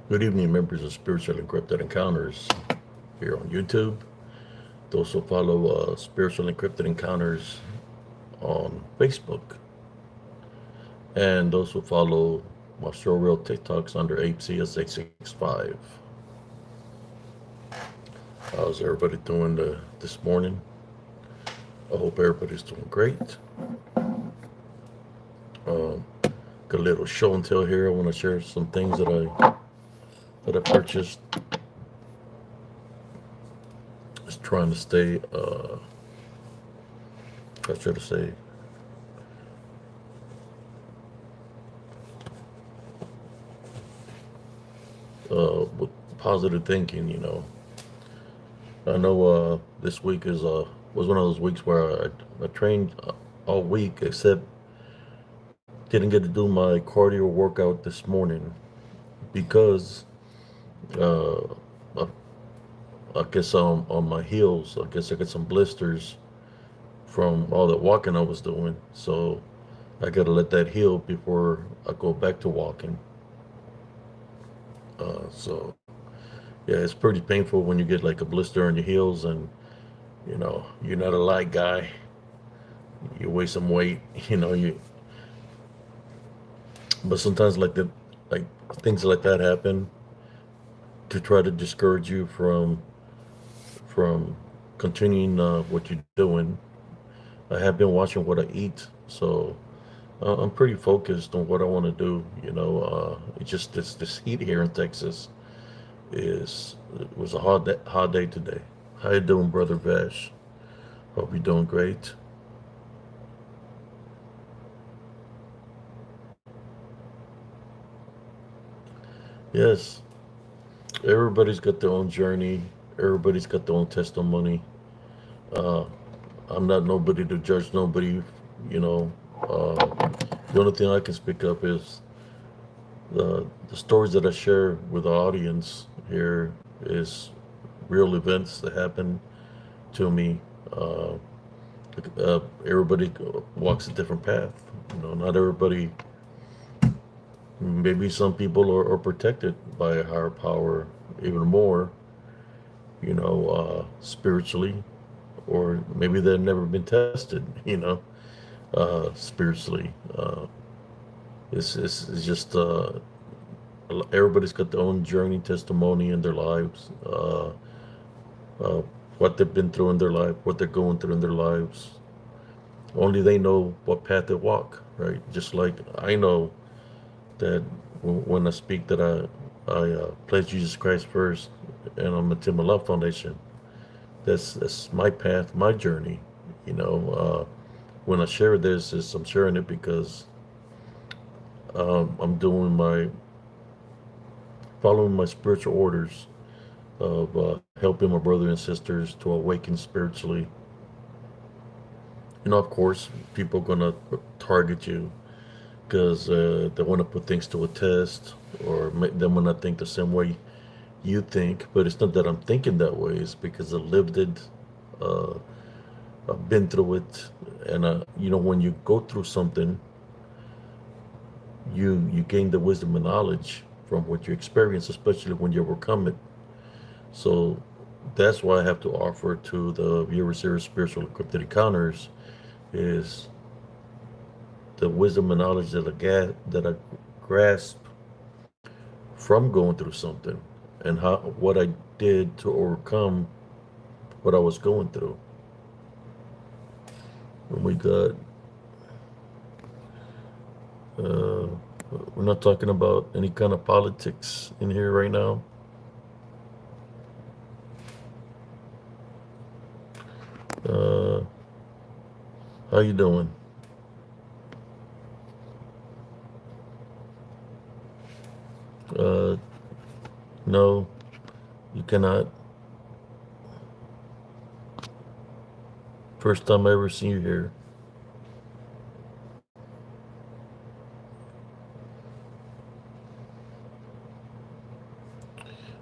Good evening, members of Spiritual and Cryptid Encounters here on YouTube. Those who follow Spiritual and Cryptid Encounters on Facebook, and those who follow my showreel TikToks under HCS865. How's everybody doing this morning? I hope everybody's doing great. Um, Got a little show and tell here. I want to share some things that I purchased. Just trying to stay. I should say with positive thinking. I know this week is was one of those weeks where I trained all week except didn't get to do my cardio workout this morning because uh, I, I guess on my heels, I guess I got some blisters from all that walking I was doing. So I got to let that heal before I go back to walking. So yeah, it's pretty painful when you get like a blister on your heels and you're not a light guy. You weigh some weight, but sometimes like things like that happen to try to discourage you from continuing what you're doing. I have been watching what I eat, so I'm pretty focused on what I want to do. It's just this heat here in Texas it was a hot day today. How you doing, brother Vash? Hope you're doing great. Yes, everybody's got their own journey. Everybody's got their own testimony. Uh, I'm not nobody to judge nobody. You know, the only thing I can speak up is the stories that I share with the audience here is real events that happen to me. Uh, Everybody walks a different path. Not everybody. Maybe some people are protected by a higher power even more. Spiritually, or maybe they've never been tested. Spiritually. It's just everybody's got their own journey, testimony in their lives, uh, what they've been through in their life, what they're going through in their lives. Only they know what path they walk, right? Just like I know that when I speak that I place Jesus Christ first, and I'm a Tim Love Foundation. That's my path, my journey. When I share this, I'm sharing it because I'm doing my following my spiritual orders of helping my brothers and sisters to awaken spiritually. Of course, people are gonna target you because they want to put things to a test, or they want to think the same way you think. But it's not that I'm thinking that way. It's because I lived it. Uh, I've been through it, and when you go through something, you gain the wisdom and knowledge from what you experience, especially when you overcome it. So that's why I have to offer to the viewers here, spiritual encrypted encounters, is the wisdom and knowledge that I grasp from going through something, and what I did to overcome what I was going through. And uh, we're not talking about any kind of politics in here right now. Uh, how you doing? Uh, no, you cannot. First time I ever seen you here.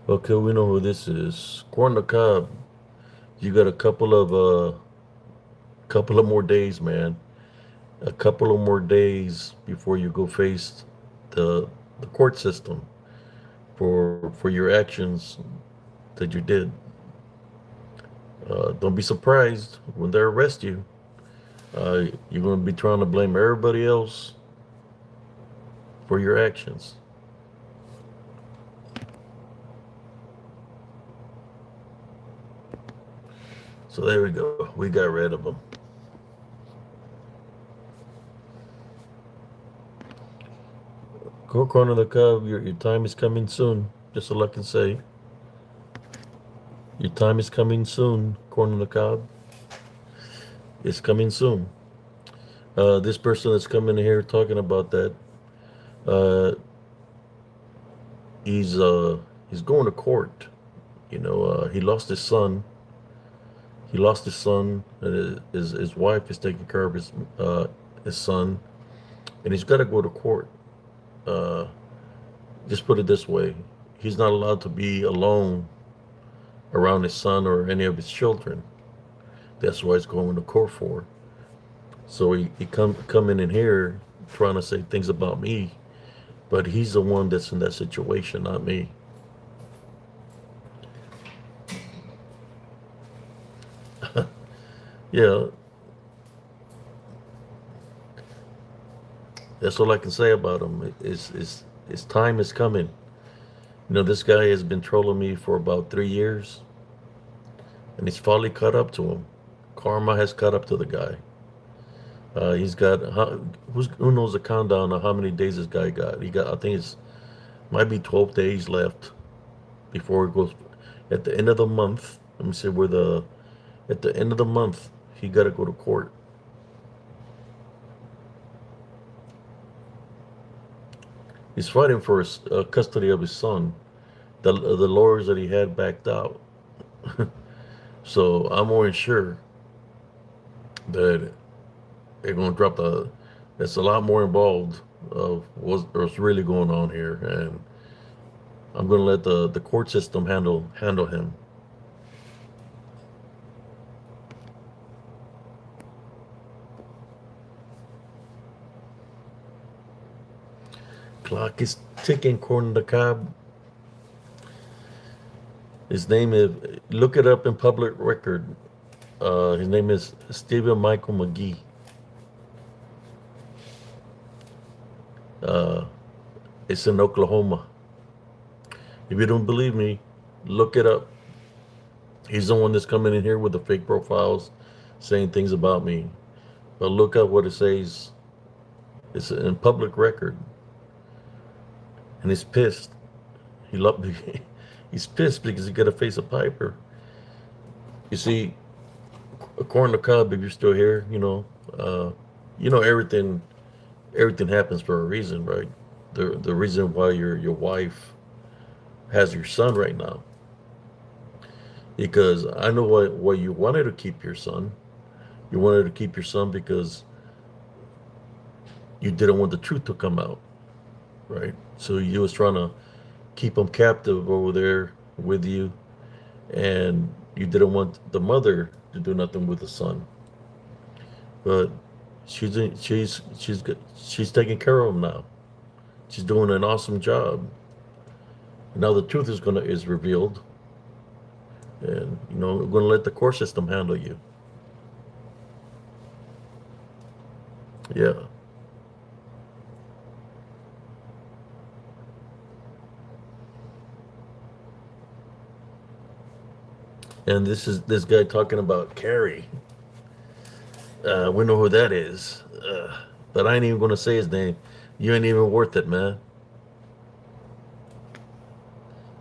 Okay, we know who this is. Corn the Cob. You got a couple of more days, man. A couple of more days before you go face the the court system. for your actions that you did. Don't be surprised when they arrest you. You're going to be trying to blame everybody else for your actions. So there we go. We got rid of them. Go corner the cub. Your time is coming soon. Just all I can say. Your time is coming soon, corner the cob. It's coming soon. This person that's coming here talking about that, uh, he's going to court. You know, he lost his son. He lost his son. And his wife is taking care of his son, and he's got to go to court. Uh, just put it this way: he's not allowed to be alone around his son or any of his children. That's why he's going to court for. So he coming in here trying to say things about me, but he's the one that's in that situation, not me. Yeah, that's all I can say about him. His time is coming. You know, this guy has been trolling me for about 3 years, and he's finally caught up to him. Karma has caught up to the guy. He's got who knows the countdown of how many days this guy got. He got, I think it's might be 12 days left before it goes. At the end of the month, let me see where at the end of the month he got to go to court. He's fighting for his, custody of his son. The lawyers that he had backed out. So I'm more than sure that they're going to drop the. There's a lot more involved of what's really going on here, and I'm going to let the court system handle him. Clock is ticking, according to Cobb. His name is, look it up in public record. His name is Stephen Michael McGee. It's in Oklahoma. If you don't believe me, look it up. He's the one that's coming in here with the fake profiles saying things about me. But look up what it says. It's in public record. And he's pissed. He's pissed because he got to face a piper. You see, according to Cobb, if you're still here, everything happens for a reason, right? The reason why your wife has your son right now. Because I know why you wanted to keep your son. You wanted to keep your son because you didn't want the truth to come out, right? So you was trying to keep him captive over there with you, and you didn't want the mother to do nothing with the son. But she's taking care of him now. She's doing an awesome job. Now the truth is revealed, and we're going to let the court system handle you. Yeah. And this is this guy talking about Carrie. We know who that is. But I ain't even going to say his name. You ain't even worth it, man.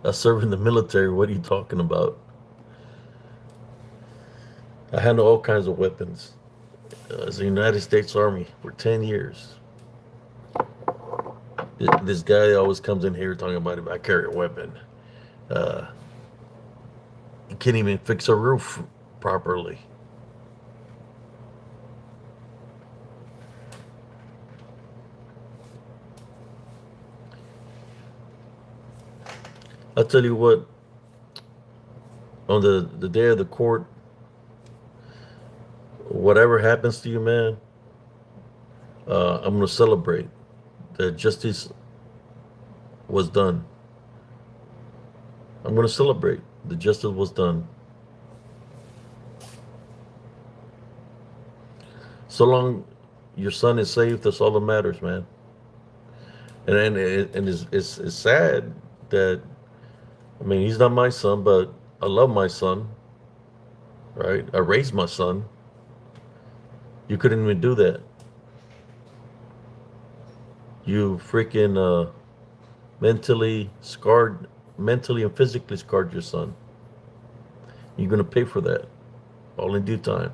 I serve in the military. What are you talking about? I handle all kinds of weapons. As the United States Army for 10 years. This guy always comes in here talking about if I carry a weapon. He can't even fix a roof properly. I'll tell you what, on the day of the court, whatever happens to you, man, I'm going to celebrate that justice was done. I'm going to celebrate. The justice was done. So long your son is safe, that's all that matters, man. And it's sad that, I mean, he's not my son, but I love my son, right? I raised my son. You couldn't even do that. You freaking mentally scarred, mentally and physically scarred your son. You're gonna pay for that, all in due time.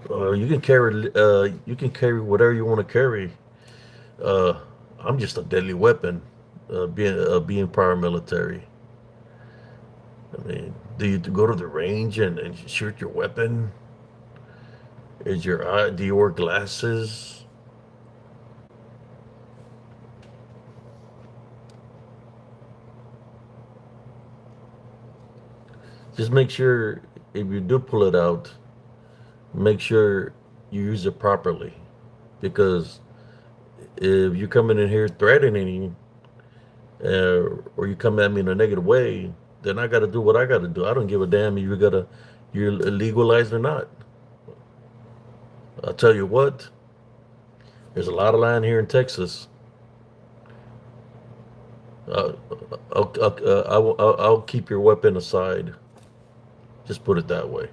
You can carry whatever you want to carry. Uh, I'm just a deadly weapon, being paramilitary. I mean, do you go to the range and shoot your weapon? Is your eye? Do you wear glasses? Just make sure if you do pull it out, make sure you use it properly, because if you coming in here threatening, or you come at me in a negative way, then I got to do what I got to do. I don't give a damn if you're legalized or not. I'll tell you what, there's a lot of land here in Texas. Uh, I'll keep your weapon aside. Just put it that way.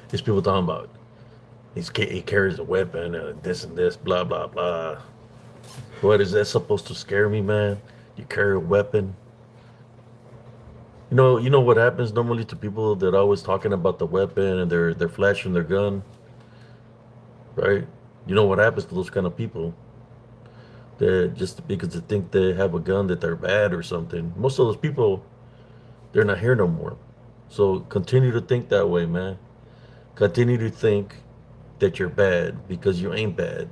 These people talking about he carries a weapon and this and this, blah blah blah. What is that supposed to scare me, man? You carry a weapon. You know what happens normally to people that are always talking about the weapon and they're flashing their gun, right? You know what happens to those kind of people? They're just because they think they have a gun that they're bad or something. Most of those people, they're not here no more. So continue to think that way, man. Continue to think that you're bad because you ain't bad.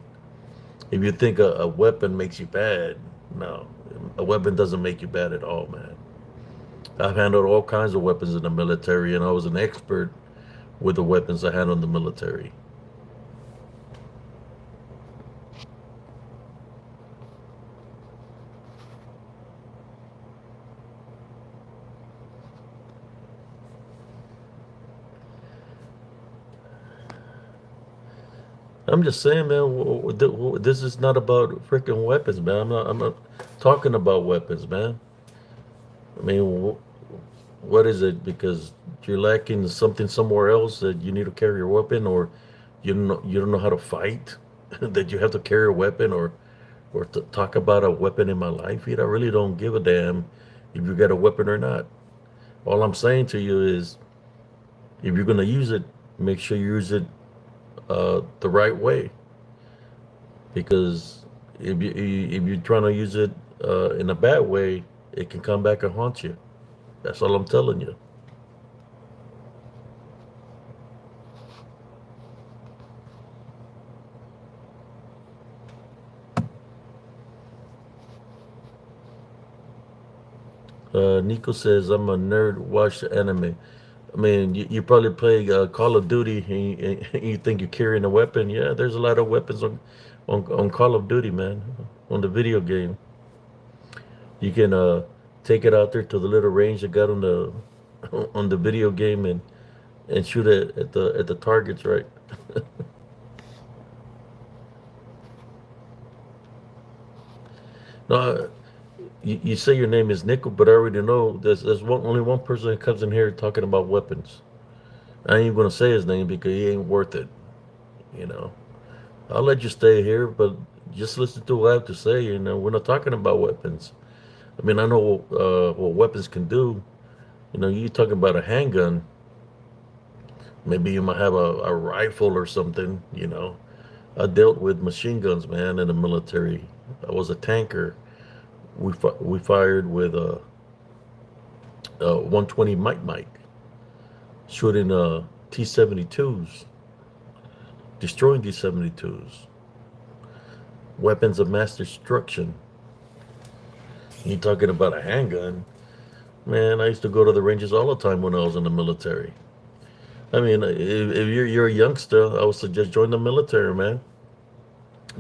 If you think a weapon makes you bad, no, a weapon doesn't make you bad at all, man. I've handled all kinds of weapons in the military, and I was an expert with the weapons I handled in the military. I'm just saying, man. This is not about freaking weapons, man. I'm not talking about weapons, man. I mean, what is it? Because you're lacking something somewhere else that you need to carry your weapon, or you don't know how to fight, that you have to carry a weapon, or to talk about a weapon in my life. I really don't give a damn if you got a weapon or not. All I'm saying to you is, if you're gonna use it, make sure you use it the right way. Because if you're trying to use it in a bad way, it can come back and haunt you. That's all I'm telling you. Nico says, I'm a nerd, watch the anime. I mean, you probably play Call of Duty and you think you're carrying a weapon. Yeah, there's a lot of weapons on Call of Duty, man, on the video game. You can take it out there to the little range that got on the on the video game and shoot it at the targets, right? No, you say your name is Nickel, but I already know only one person that comes in here talking about weapons. I ain't even gonna say his name because he ain't worth it. You know, I'll let you stay here, but just listen to what I have to say. We're not talking about weapons. I mean, I know what weapons can do. You talking about a handgun. Maybe you might have a rifle or something. I dealt with machine guns, man, in the military. I was a tanker. We fired with a 120 Mike, shooting T-72s, destroying T-72s, weapons of mass destruction. You talking about a handgun? Man, I used to go to the ranges all the time when I was in the military. I mean, if you're a youngster, I would suggest join the military, man.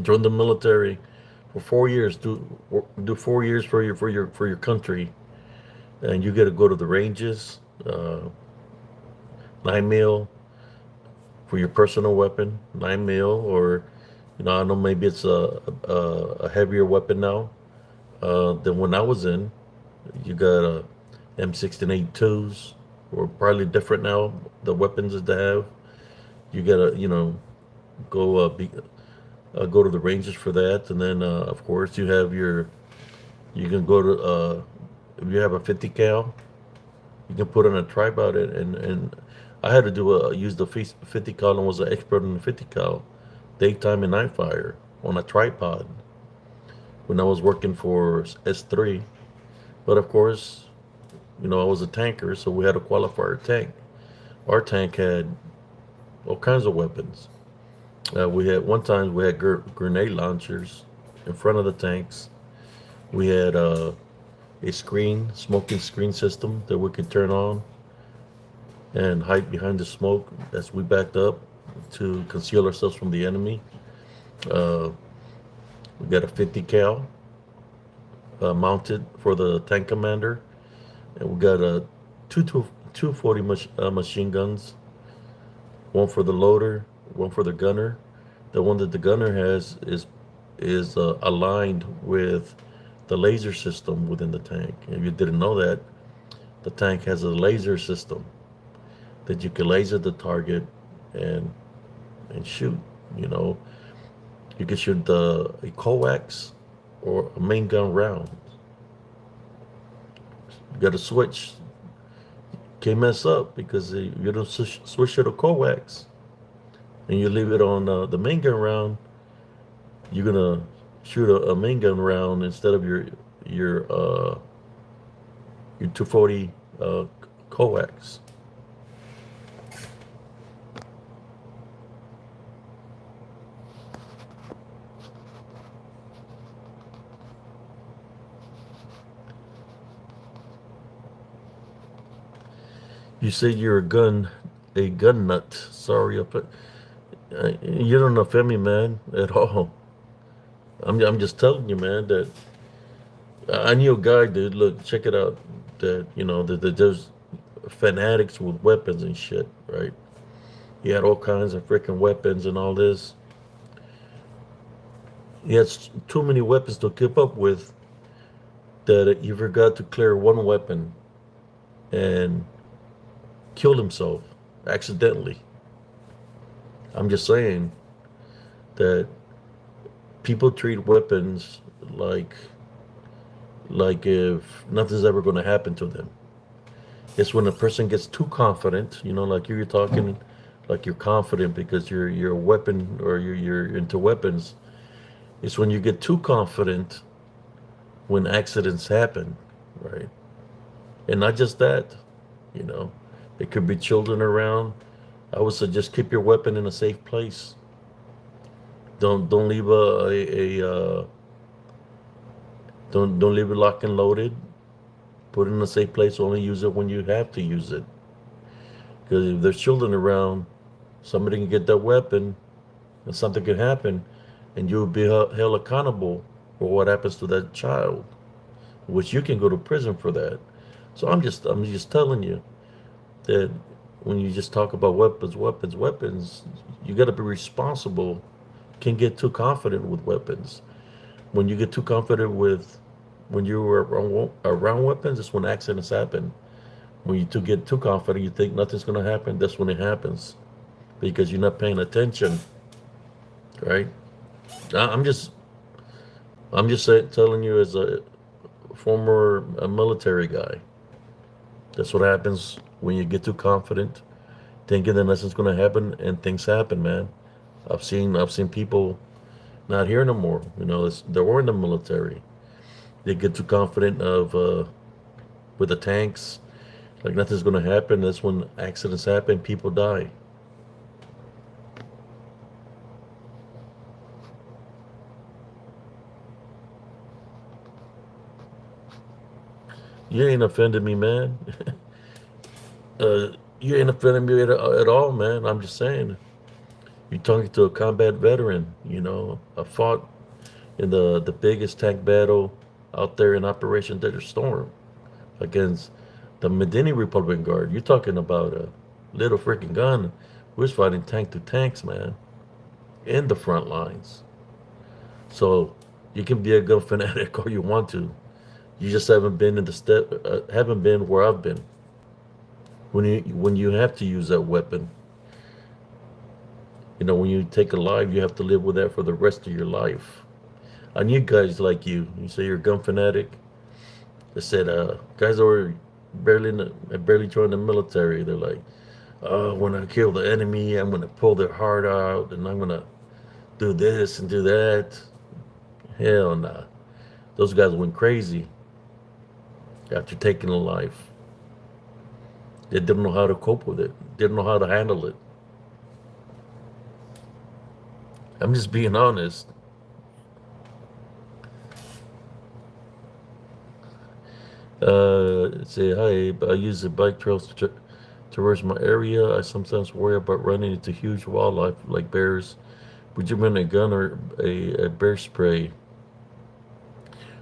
Join the military for 4 years. Do 4 years for your country, and you get to go to the ranges. 9 mil for your personal weapon, 9 mil, or I know maybe it's a heavier weapon now than when I was in. You got M16A2s, or probably different now. The weapons that they have, you gotta go go to the ranges for that, and then of course you can go to if you have a 50 cal, you can put in a tripod and I had to use the 50 cal and was an expert in the 50 cal, daytime and night fire on a tripod when I was working for S3. But of course, I was a tanker, so we had to qualify our tank. Our tank had all kinds of weapons. We had one time we had grenade launchers in front of the tanks. We had a smoking screen system that we could turn on and hide behind the smoke as we backed up to conceal ourselves from the enemy. Uh, we got a 50 cal mounted for the tank commander, and we got a two 40 machine guns, one for the loader, one for the gunner. The one that the gunner has is aligned with the laser system within the tank. If you didn't know that, the tank has a laser system that you can laser the target and shoot. You know, you can shoot a coax or a main gun round. You got to switch. Can't mess up because you don't switch to the coax and you leave it on the main gun round. You're gonna shoot a main gun round instead of your 240 coax. You said you're a gun nut. Sorry, you don't offend me, man, at all. I'm just telling you, man, that I knew a guy, dude. Look, check it out. That that there's fanatics with weapons and shit, right? He had all kinds of freaking weapons and all this. He has too many weapons to keep up with that he forgot to clear one weapon and killed himself accidentally. I'm just saying that people treat weapons like if nothing's ever going to happen to them. It's when a person gets too confident, like you're talking, like you're confident because you're a weapon or you're into weapons. It's when you get too confident when accidents happen, right? And not just that, you know, it could be children around. I would suggest keep your weapon in a safe place. Don't leave don't leave it locked and loaded. Put it in a safe place. Only use it when you have to use it. Because if there's children around, somebody can get that weapon, and something can happen, and you'll be held accountable for what happens to that child, which you can go to prison for that. So I'm just telling you that when you just talk about weapons, you got to be responsible. Can't get too confident with weapons. When you get too confident when you were around weapons, that's when accidents happen. When get too confident, you think nothing's going to happen. That's when it happens because you're not paying attention, right? I'm just telling you as a former military guy. That's what happens when you get too confident, thinking that nothing's going to happen, and things happen, man. I've seen people not here no more. They were in the military. They get too confident with the tanks, like nothing's going to happen. That's when accidents happen. People die. You ain't offended me, man. You ain't offending me at all, man. I'm just saying. You're talking to a combat veteran. I fought in the biggest tank battle out there in Operation Desert Storm against the Medini Republican Guard. You're talking about a little freaking gun. We was fighting tank to tanks, man, in the front lines. So you can be a gun fanatic all you want to. You just haven't been in the haven't been where I've been. When you have to use that weapon, when you take a life, you have to live with that for the rest of your life. I knew guys like you. You say you're a gun fanatic. They said guys that were barely joined the military. They're like, oh, when I kill the enemy, I'm gonna pull their heart out, and I'm gonna do this and do that. Hell nah. Those guys went crazy after taking a life. They didn't know how to cope with it. Didn't know how to handle it. I'm just being honest. Say hi. I use the bike trails to traverse my area. I sometimes worry about running into huge wildlife like bears. Would you bring a gun or a bear spray?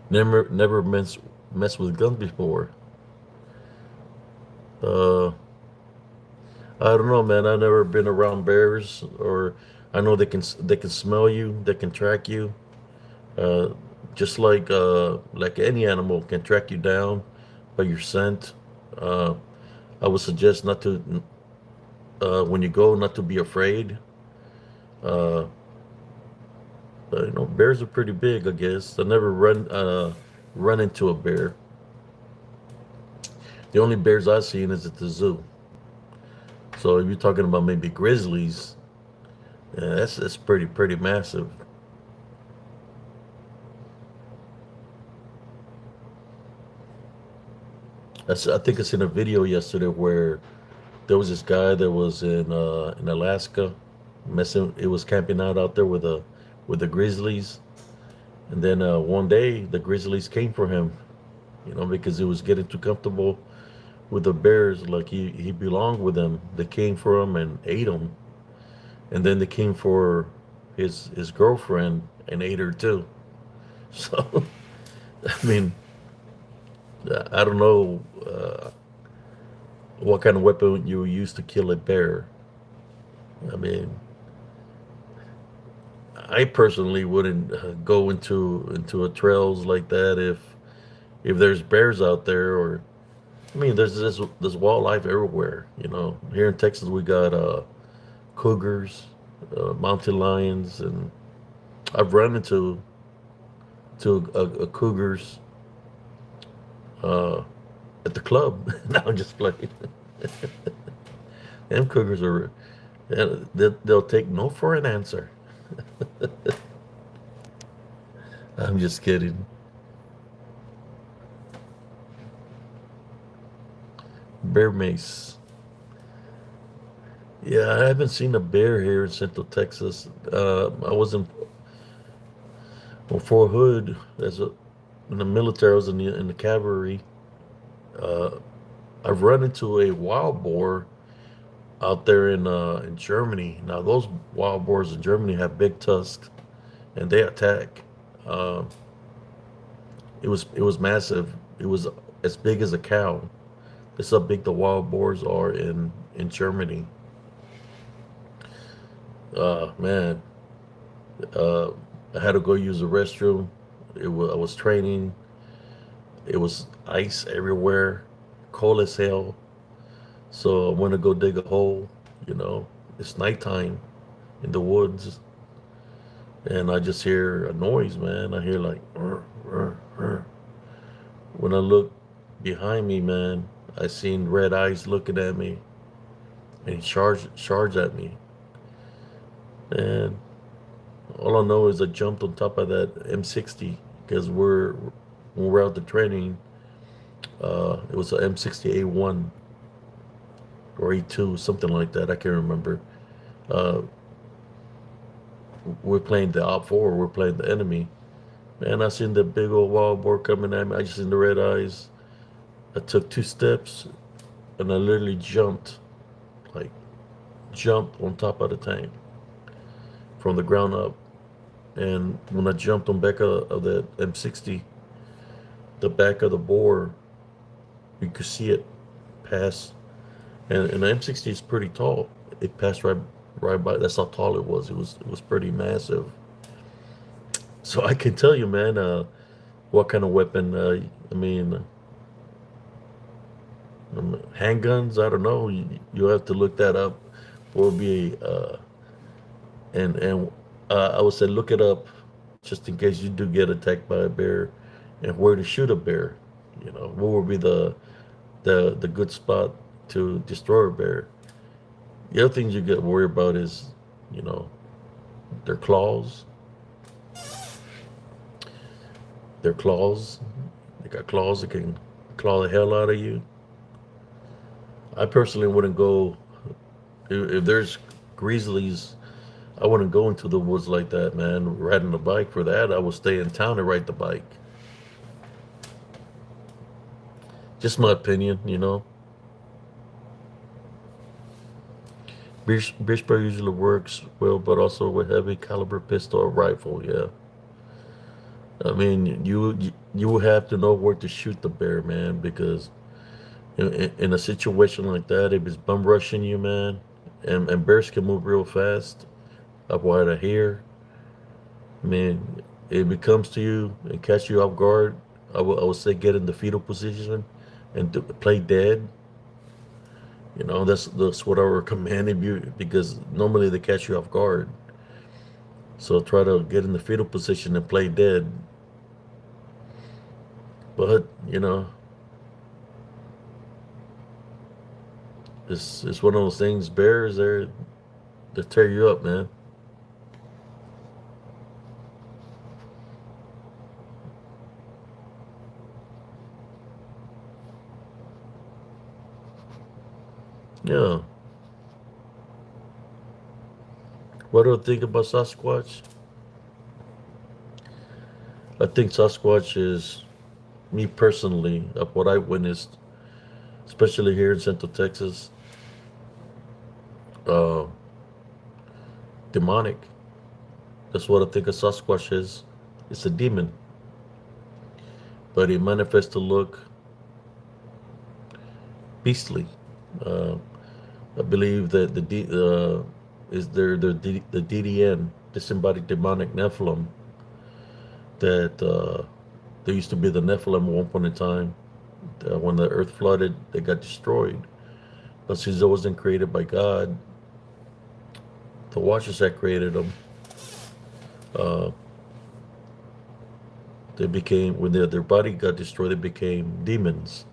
Never mess with guns before. Uh, I don't know, man. I've never been around bears, or I know they can smell you, they can track you. Uh, just like any animal can track you down by your scent. Uh, I would suggest not to when you go not to be afraid. Uh, bears are pretty big, I guess. I never run into a bear. The only bears I've seen is at the zoo. So if you're talking about maybe grizzlies, yeah, that's pretty massive. I think I seen a video yesterday where there was this guy that was in Alaska, messing. It was camping out there with the grizzlies, and then one day the grizzlies came for him, because he was getting too comfortable with the bears, like he belonged with them. They came for him and ate him, and then they came for his girlfriend and ate her too. So I mean, I don't know what kind of weapon you use to kill a bear. I mean, I personally wouldn't go into a trails like that if there's bears out there, or I mean, there's wildlife everywhere. Here in Texas we got cougars, mountain lions, and I've run into a cougars uh, at the club. Now I'm just playing. Them cougars are they'll take no for an answer. I'm just kidding. Bear mace. Yeah, I haven't seen a bear here in Central Texas. I was in Fort Hood in the military. I was in the cavalry. Uh, I've run into a wild boar out there in Germany. Now those wild boars in Germany have big tusks and they attack. Uh, it was massive. It was as big as a cow. That's how big the wild boars are in Germany. Man, uh, I had to go use the restroom. I was training. It was ice everywhere, cold as hell. So I went to go dig a hole. You know, it's nighttime in the woods, and I just hear a noise, man. I hear like, "Rrr, rrr, rrr." When I look behind me, man, I seen red eyes looking at me, and he charged at me. And all I know is I jumped on top of that M60 because when we're out the training, it was a M60 A1 or A2, something like that. I can't remember. Uh, we're playing the Op 4, we're playing the enemy. Man, I seen the big old wild boar coming at me. I just seen the red eyes. I took two steps and I literally jumped. like jumped on top of the tank from the ground up. And when I jumped on back of the M60, the back of the bore, you could see it pass. And the M60 is pretty tall. It passed right by. That's how tall it was. It was pretty massive. So I can tell you, man, what kind of weapon. I mean, handguns. I don't know. You have to look that up. Or be and I would say look it up just in case you do get attacked by a bear, and where to shoot a bear. You know, what would be the good spot to destroy a bear. The other things you get worried about is, you know, their claws. Their claws. They got claws that can claw the hell out of you. I personally wouldn't go if there's grizzlies. I wouldn't go into the woods like that, man. Riding a bike for that, I would stay in town and ride the bike. Just my opinion, you know. Beer spray usually works well, but also with heavy caliber pistol or rifle. Yeah, I mean, you will have to know where to shoot the bear, man, because in a situation like that, if it's bum rushing you, man, and bears can move real fast up wide of here, I mean, if it comes to you and catch you off guard, I would say get in the fetal position and play dead. You know, that's what I recommend if you, because normally they catch you off guard. So try to get in the fetal position and play dead. But you know, it's one of those things. Bears, they tear you up, man. Yeah. What do I think about Sasquatch? I think Sasquatch is, me personally, of what I witnessed, especially here in Central Texas, uh, demonic. That's what I think a Sasquatch is. It's a demon, but it manifests to look beastly. Uh, I believe that is the DDN, disembodied demonic Nephilim, that there used to be the Nephilim at one point in time. When the earth flooded, they got destroyed. But since it wasn't created by God, the Watchers that created them, uh, they became, when their body got destroyed, they became demons.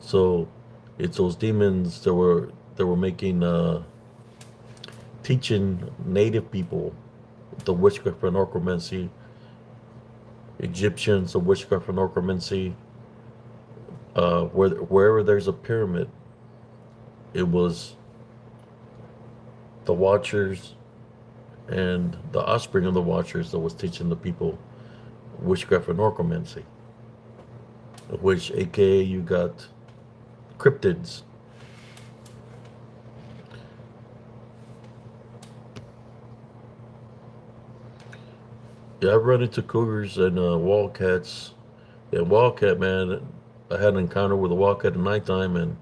So it's those demons that were making teaching native people the witchcraft and necromancy, Egyptians the witchcraft and necromancy. Wherever there's a pyramid, it was the Watchers and the offspring of the Watchers that was teaching the people witchcraft and necromancy, which aka you got cryptids. Yeah, I've run into cougars and wildcats. Yeah, wildcat, man. I had an encounter with a wildcat at nighttime, and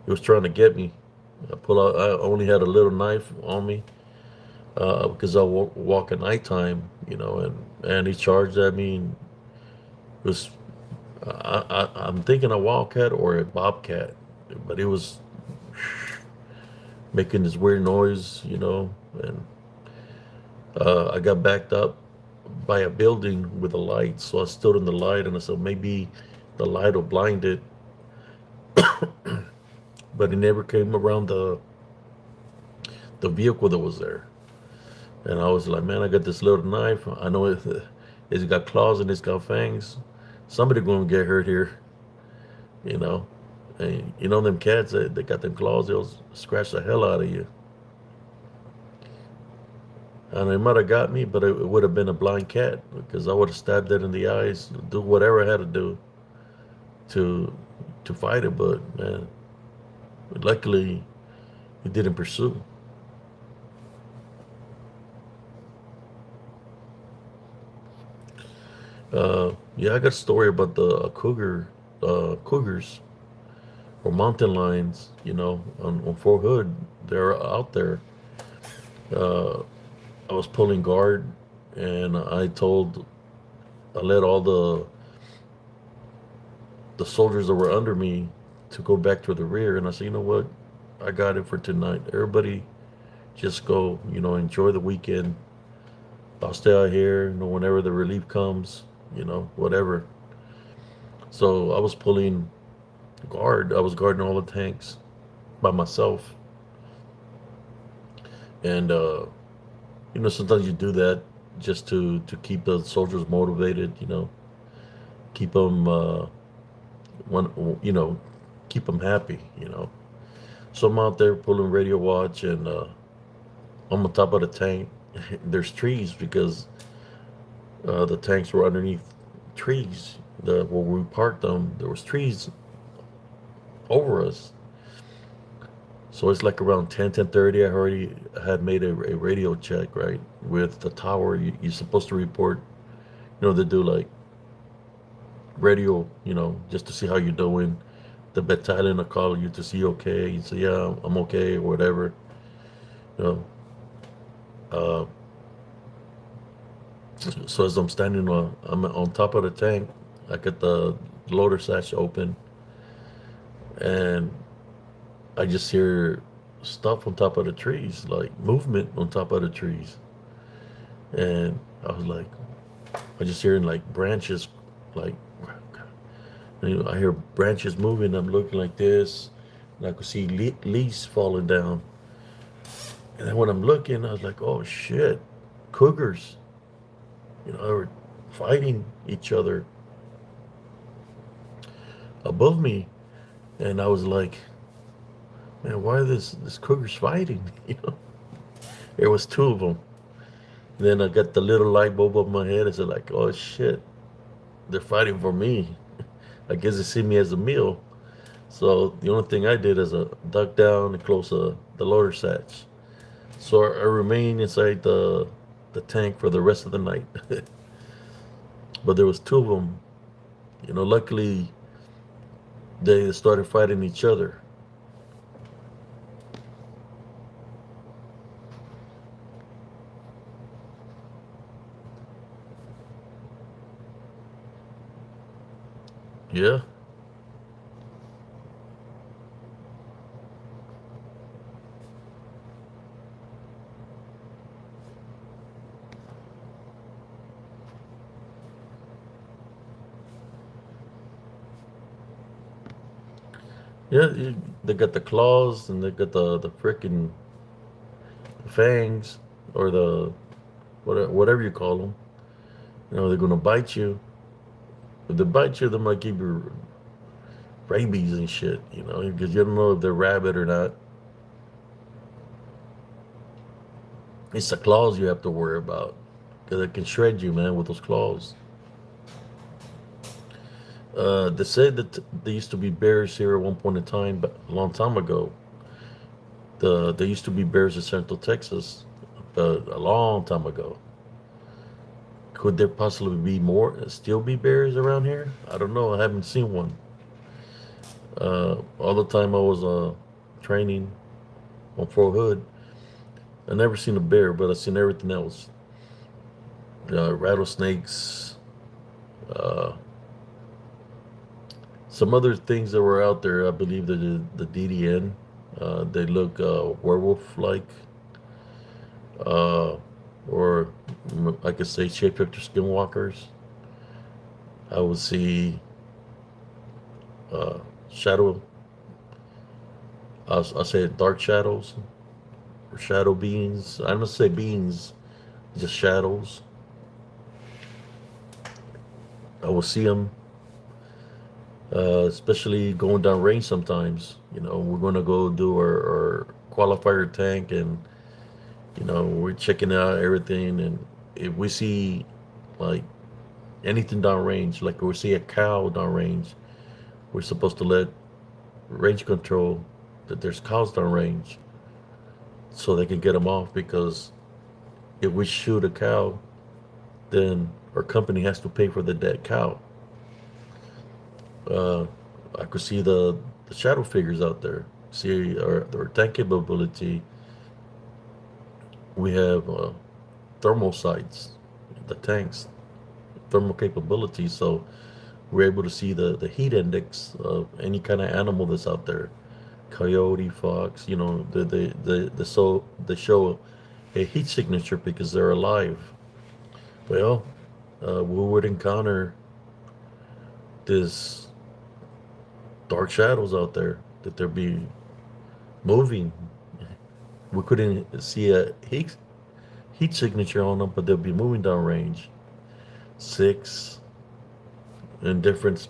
he was trying to get me. I pull out. I only had a little knife on me because I walk at nighttime, you know, and he charged at me. And it was I'm thinking a wildcat or a bobcat, but it was making this weird noise, you know, and I got backed up by a building with a light, so I stood in the light and I said maybe the light will blind it, but it never came around the vehicle that was there. And I was like, man, I got this little knife. I know it's got claws and it's got fangs. Somebody gonna get hurt here, you know. And you know them cats, they got them claws, they'll scratch the hell out of you. And it might have got me, but it would have been a blind cat because I would have stabbed it in the eyes, do whatever I had to do to fight it. But man, luckily he didn't pursue. Yeah, I got a story about the cougars or mountain lions. You know, on Fort Hood, they're out there. Uh, I was pulling guard, and I let all the soldiers that were under me to go back to the rear, and I said, you know what, I got it for tonight. Everybody, just go. You know, enjoy the weekend. I'll stay out here. You know, whenever the relief comes. You know, whatever. So I was pulling guard. I was guarding all the tanks by myself, and you know, sometimes you do that just to keep the soldiers motivated. You know, keep them one. You know, keep them happy. You know, so I'm out there pulling radio watch, and I'm on top of the tank. There's trees because the tanks were underneath trees. Where we parked them, there was trees over us. So it's like around 10:30. I already had made a radio check, right, with the tower. You're supposed to report. You know, they do like radio. You know, just to see how you're doing. The battalion will call you to see you okay. You say, yeah, I'm okay, or whatever. You know. Uh, so as I'm on top of the tank. I get the loader sash open, and I just hear stuff on top of the trees, like movement on top of the trees. And I was like, I just hearing like branches, like, you know, I hear branches moving. I'm looking like this, and I could see leaves falling down. And then when I'm looking, I was like, oh shit, cougars. You know, they were fighting each other above me. And I was like, man, why are this cougars fighting? You know, there was two of them. Then I got the little light bulb up my head. I said, like, oh shit, they're fighting for me. I guess they see me as a meal. So the only thing I did is duck down and close the loader satch. So I remained inside the tank for the rest of the night. But there was two of them. You know, luckily they started fighting each other. Yeah, yeah. They got the claws and they got the freaking fangs or the whatever you call them. You know, they're gonna bite you. If they bite you, they might give you rabies and shit. You know, because you don't know if they're rabid or not. It's the claws you have to worry about because it can shred you, man, with those claws. They said that there used to be bears here at one point in time, but a long time ago. There used to be bears in Central Texas, but a long time ago. Could there possibly be still be bears around here? I don't know. I haven't seen one. All the time I was training on Fort Hood, I never seen a bear, but I seen everything else. Rattlesnakes, uh, some other things that were out there. I believe that the DDN, they look werewolf-like, uh, or I could say shapeshifter skinwalkers. I would see shadow. I say dark shadows or shadow beings. I don't say beings, just shadows. I will see them, especially going down range sometimes. You know, we're going to go do our qualifier tank, and you know, we're checking out everything. And if we see like anything down range, like we see a cow down range, we're supposed to let range control that there's cows down range. so they can get them off. Because if we shoot a cow, then our company has to pay for the dead cow. Uh, I could see the shadow figures out there. See our tank capability. We have thermal sights, the tanks, thermal capability. So we're able to see the heat index of any kind of animal that's out there. Coyote, fox, they show a heat signature because they're alive. Well, we would encounter this dark shadows out there that they're be moving. We couldn't see a heat signature on them, but they'll be moving down range. Six in different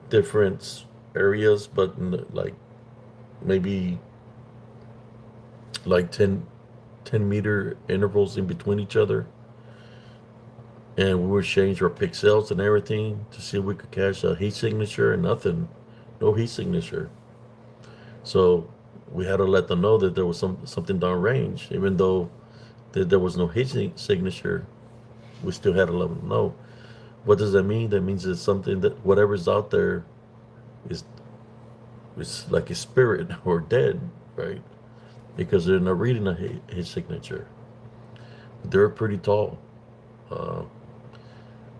different areas, but like maybe like 10 meter intervals in between each other. And we would change our pixels and everything to see if we could catch a heat signature, and nothing, no heat signature. So we had to let them know that there was something downrange, even though there was no heat signature. We still had to let them know. What does that mean? That means it's something that whatever's out there is it's like a spirit or dead, right? Because they're not reading a heat signature. They're pretty tall. Uh,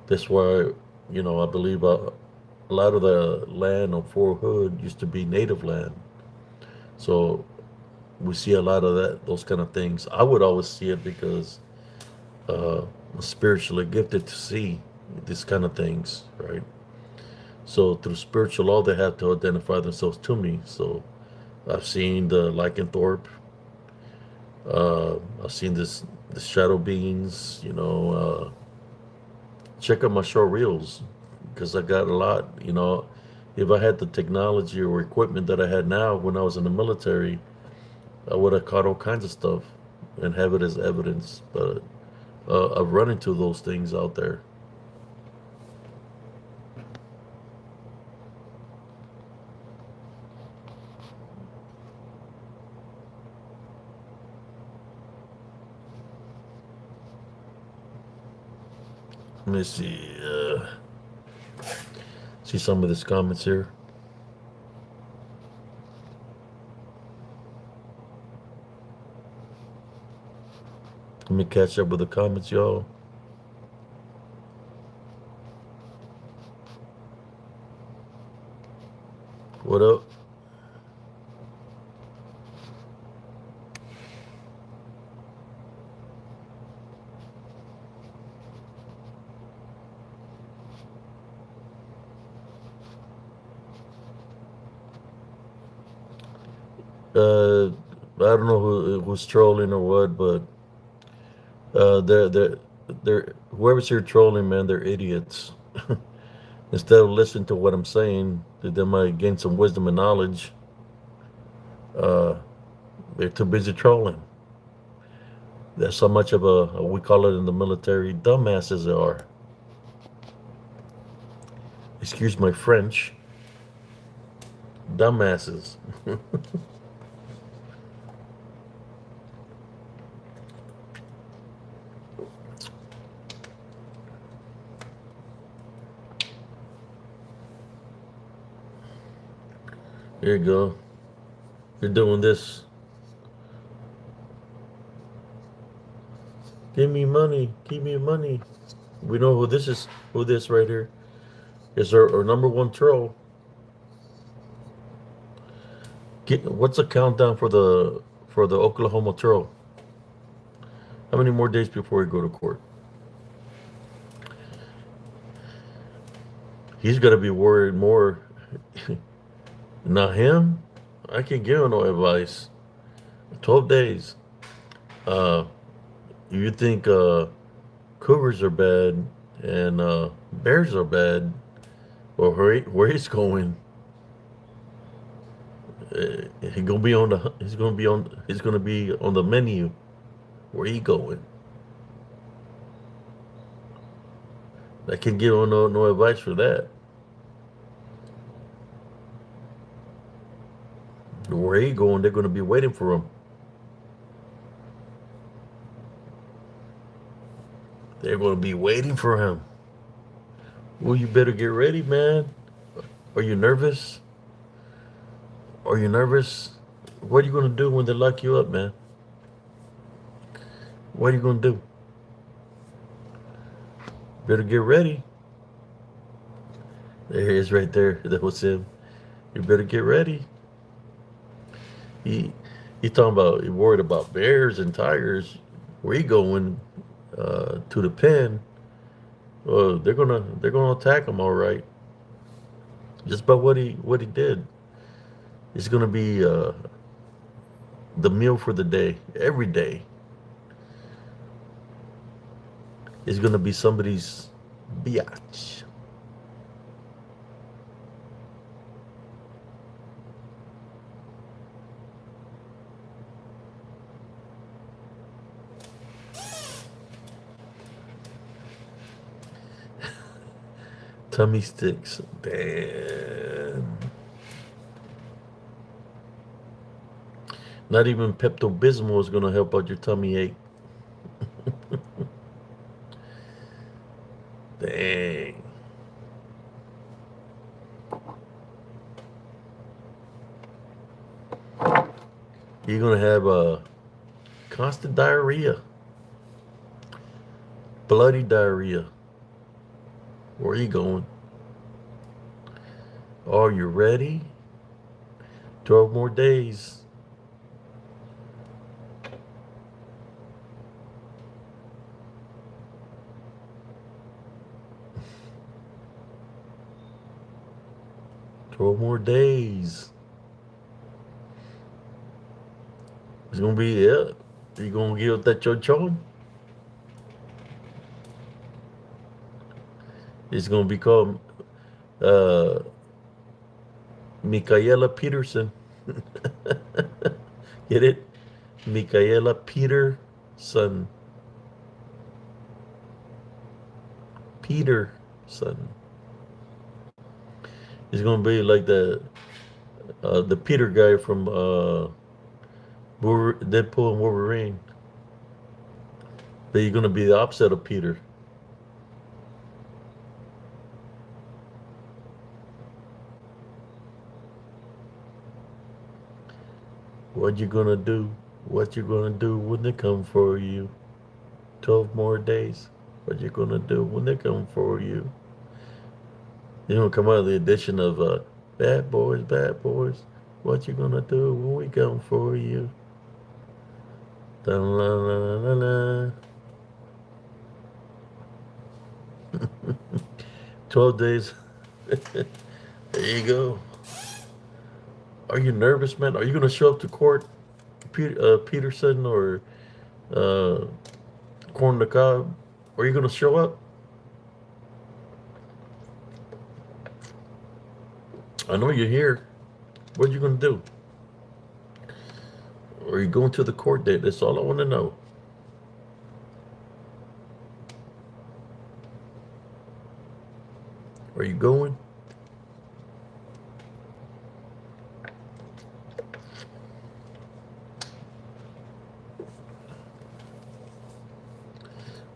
that's why I believe a lot of the land on Fort Hood used to be native land. So we see a lot of those kind of things. I would always see it because I'm spiritually gifted to see these kind of things, right? So through spiritual law, they have to identify themselves to me. So I've seen the lycanthrope. I've seen the shadow beings. Check out my short reels because I got a lot. If I had the technology or equipment that I had now when I was in the military, I would have caught all kinds of stuff and have it as evidence. But I've run into those things out there. Let me see some of these comments here. Let me catch up with the comments, y'all. What up? I don't know who's trolling or what, but they're whoever's here trolling, man, they're idiots. Instead of listening to what I'm saying, that they might gain some wisdom and knowledge. Uh, they're too busy trolling. That's how much of we call it in the military, dumbasses they are. Excuse my French, dumbasses. Here you go. You're doing this. Give me money. Give me money. We know who this is. Who this right here is our number one troll. What's the countdown for the Oklahoma troll? How many more days before we go to court? He's gonna be worried more. Not him. I can't give him no advice. 12 days. Uh, you think cougars are bad and bears are bad, or where he's going? He's gonna be on the. He's gonna be on. He's gonna be on the menu. Where he going? I can't give him no advice for that. Where he going? They're gonna be waiting for him. They're going to be waiting for him. Well, you better get ready, man. Are you nervous? Are you nervous? What are you going to do when they lock you up, man? What are you going to do? Better get ready. There he is right there. That was him. You better get ready. He he talking about he worried about bears and tigers. Where he going to the pen? Well, they're gonna attack him all right. Just by what he did. It's gonna be the meal for the day. Every day is gonna be somebody's biatch. Tummy sticks. Damn. Not even Pepto Bismol is gonna help out your tummy ache. Dang. You're gonna have constant diarrhea, bloody diarrhea. Where are you going? Are you ready? 12 more days. Twelve more days. It's gonna be it. You gonna give that your chon? It's gonna be called uh, Michaela Peterson. Get it? Michaela Peterson. Peterson. It's gonna be like the Peter guy from Deadpool and Wolverine. But you're gonna be the opposite of Peter. What you gonna do? What you gonna do when they come for you? 12 more days. What you gonna do when they come for you? You know, come out of the edition of Bad Boys, Bad Boys. What you gonna do when we come for you? Da la la la la. 12 days. There you go. Are you nervous, man? Are you gonna show up to court, Peterson or uh, Corn the Cob? Are you gonna show up? I know you're here. What are you gonna do? Or are you going to the court date? That's all I want to know. Are you going?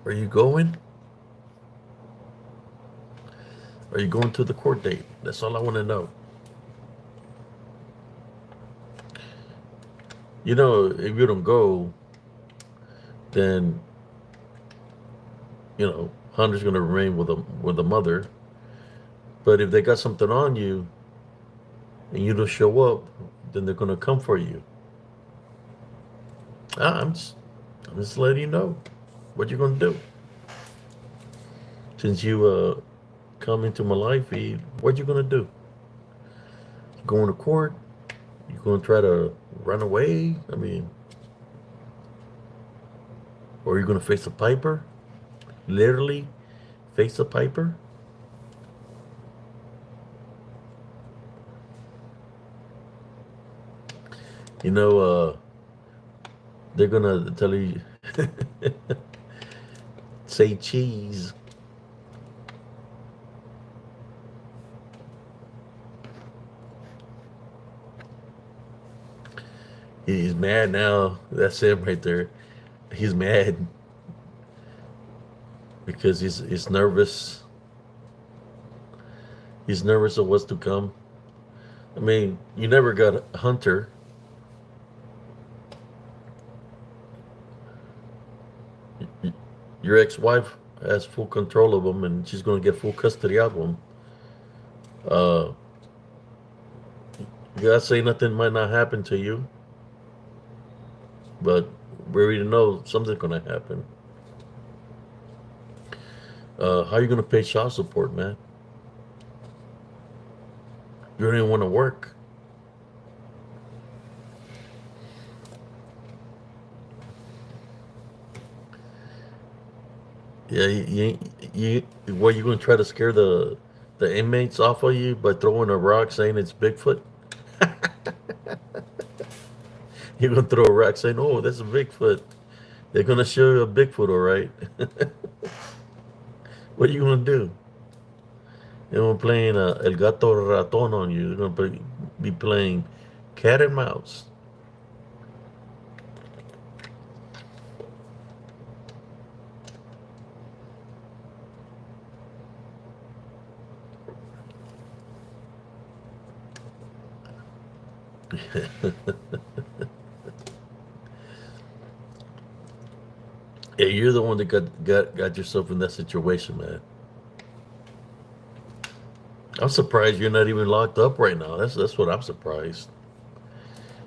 Are you going? Are you going to the court date? That's all I want to know. You know, if you don't go, then Hunter's gonna remain with the mother. But if they got something on you and you don't show up, then they're gonna come for you. I'm just letting you know what you're gonna do. Since you come into my life, what you gonna do? Going to court? You gonna try to run away? I mean, or are you gonna face a piper? Literally face a piper? You know, they're gonna tell you say cheese. He's mad now. That's him right there. He's mad. because he's nervous. He's nervous of what's to come. I mean, you never got a Hunter. Your ex-wife has full control of him, and she's going to get full custody of him. Uh, you gotta say nothing might not happen to you, but we already know something's going to happen. How are you going to pay child support, man? You don't even want to work. Yeah, what, you going to try to scare the inmates off of you by throwing a rock saying it's Bigfoot? You're going to throw a rock saying, oh, that's a Bigfoot. They're going to show you a Bigfoot, all right? What are you going to do? They're going to be playing El Gato Raton on you. They're going to be playing cat and mouse. Yeah, you're the one that got yourself in that situation, man. I'm surprised you're not even locked up right now. That's what I'm surprised.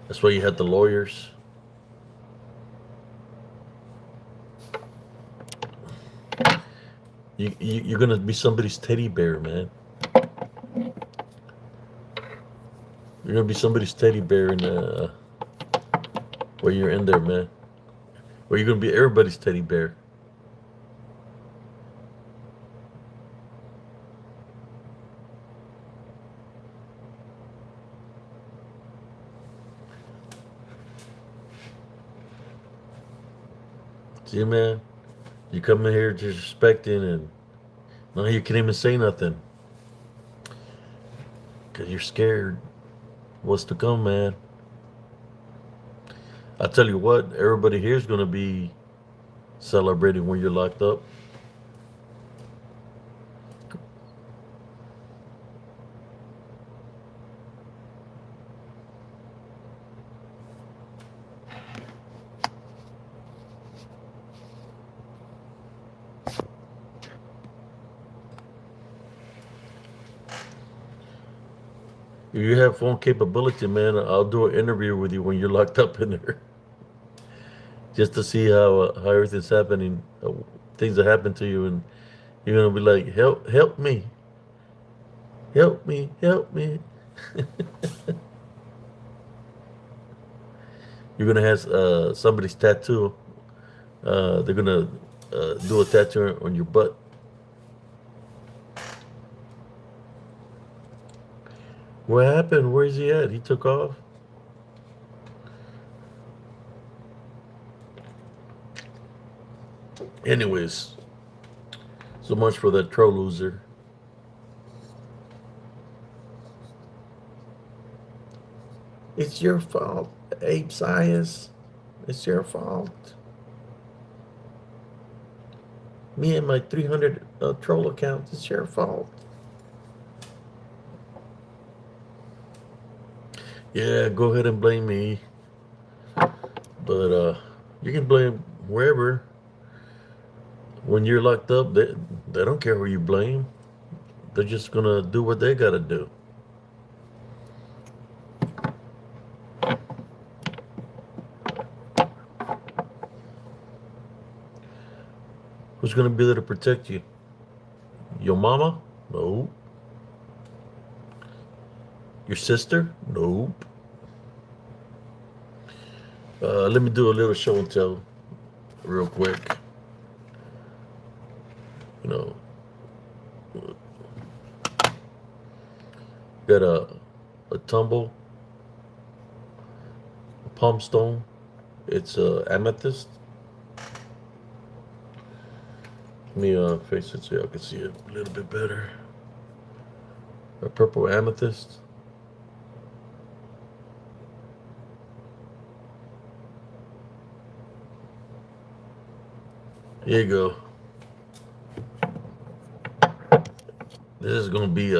That's why you had the lawyers. You're gonna be somebody's teddy bear, man. You're gonna be somebody's teddy bear in while you're in there, man. Or you're gonna be everybody's teddy bear. See, man, you come in here disrespecting, and now you can't even say nothing because you're scared. What's to come, man? I tell you what, everybody here is gonna be celebrating when you're locked up. If you have phone capability, man, I'll do an interview with you when you're locked up in there, just to see how everything's happening, things that happen to you, and you're gonna be like, help me, help me, help me. You're gonna have somebody's tattoo. They're gonna do a tattoo on your butt. What happened? Where's he at? He took off. Anyways, so much for that troll loser. It's your fault, Abe Science. It's your fault. Me and my 300 troll accounts. It's your fault. Yeah, go ahead and blame me. But you can blame wherever. When you're locked up, they don't care who you blame. They're just gonna do what they gotta do. Who's gonna be there to protect you? Your mama? Nope. Your sister? Nope. Let me do a little show and tell real quick. You know, got a tumble, a palm stone. It's amethyst. Let me face it so y'all can see it a little bit better. A purple amethyst. Here you go. This is gonna be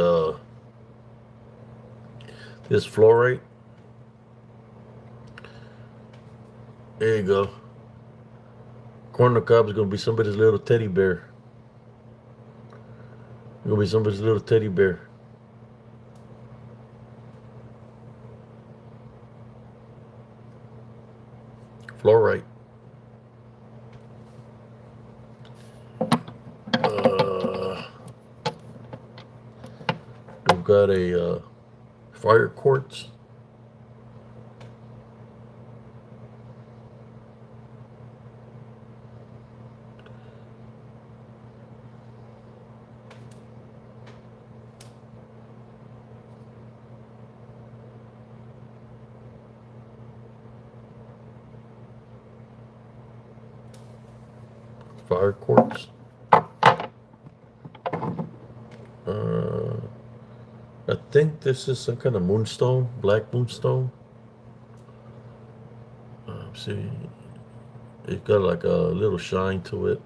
this fluorite. There you go. Corn on the cob is gonna be somebody's little teddy bear. It's gonna be somebody's little teddy bear. Fluorite. We've got a fire quartz. Fire quartz. I think this is some kind of moonstone, black moonstone. See, it's got like a little shine to it.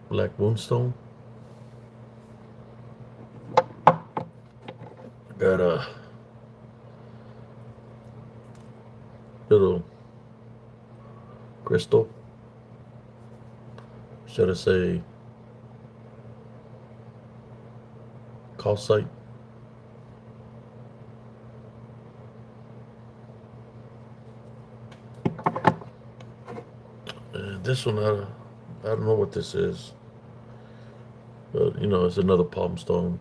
Black moonstone. Got a little crystal. Should I say calcite? This one, I don't know what this is. But, you know, it's another palm stone.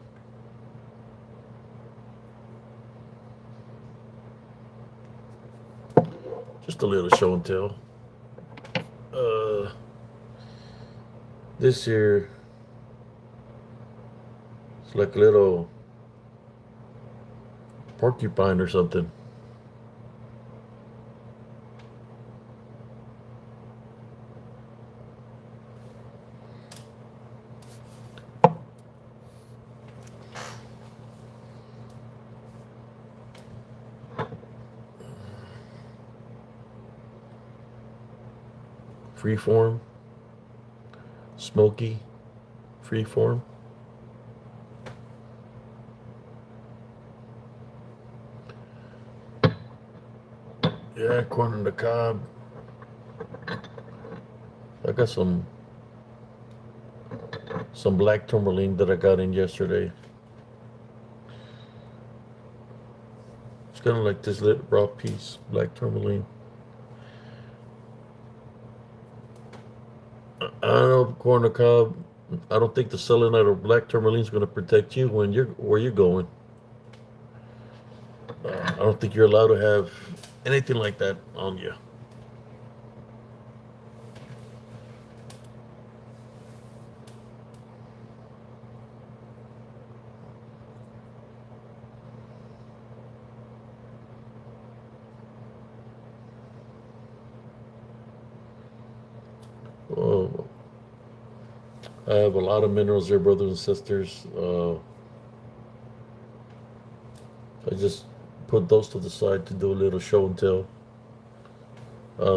Just a little show and tell. This here, it's like a little porcupine or something. Freeform, smoky, freeform. Yeah, corn on the cob. I got some black tourmaline that I got in yesterday. It's kind of like this little raw piece, black tourmaline. I don't know, corn on the cob. I don't think the selenite or black tourmaline is going to protect you when where you're going. I don't think you're allowed to have anything like that on you. Oh, I have a lot of minerals there, brothers and sisters. I just put those to the side to do a little show and tell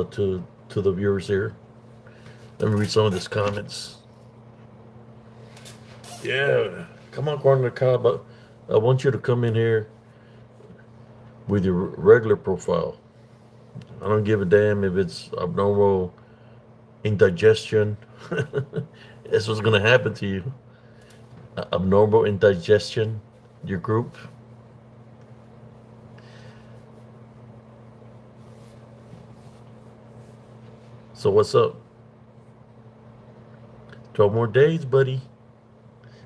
to the viewers here. Let me read some of these comments. Yeah, come on, corn on the cob. I want you to come in here with your regular profile. I don't give a damn if it's abnormal indigestion. That's what's gonna happen to you. Abnormal indigestion, your group. So what's up? 12 more days, buddy.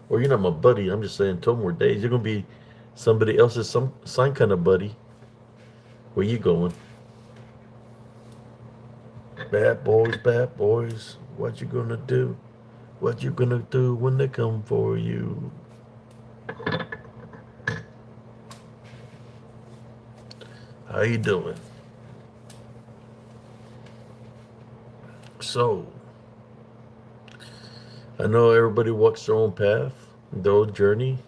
Well, you're not my buddy. I'm just saying 12 more days. You're gonna be somebody else's some kind of buddy. Where you going? Bad boys. What you gonna do? What you gonna do when they come for you? How you doing? So, I know everybody walks their own path, their own journey.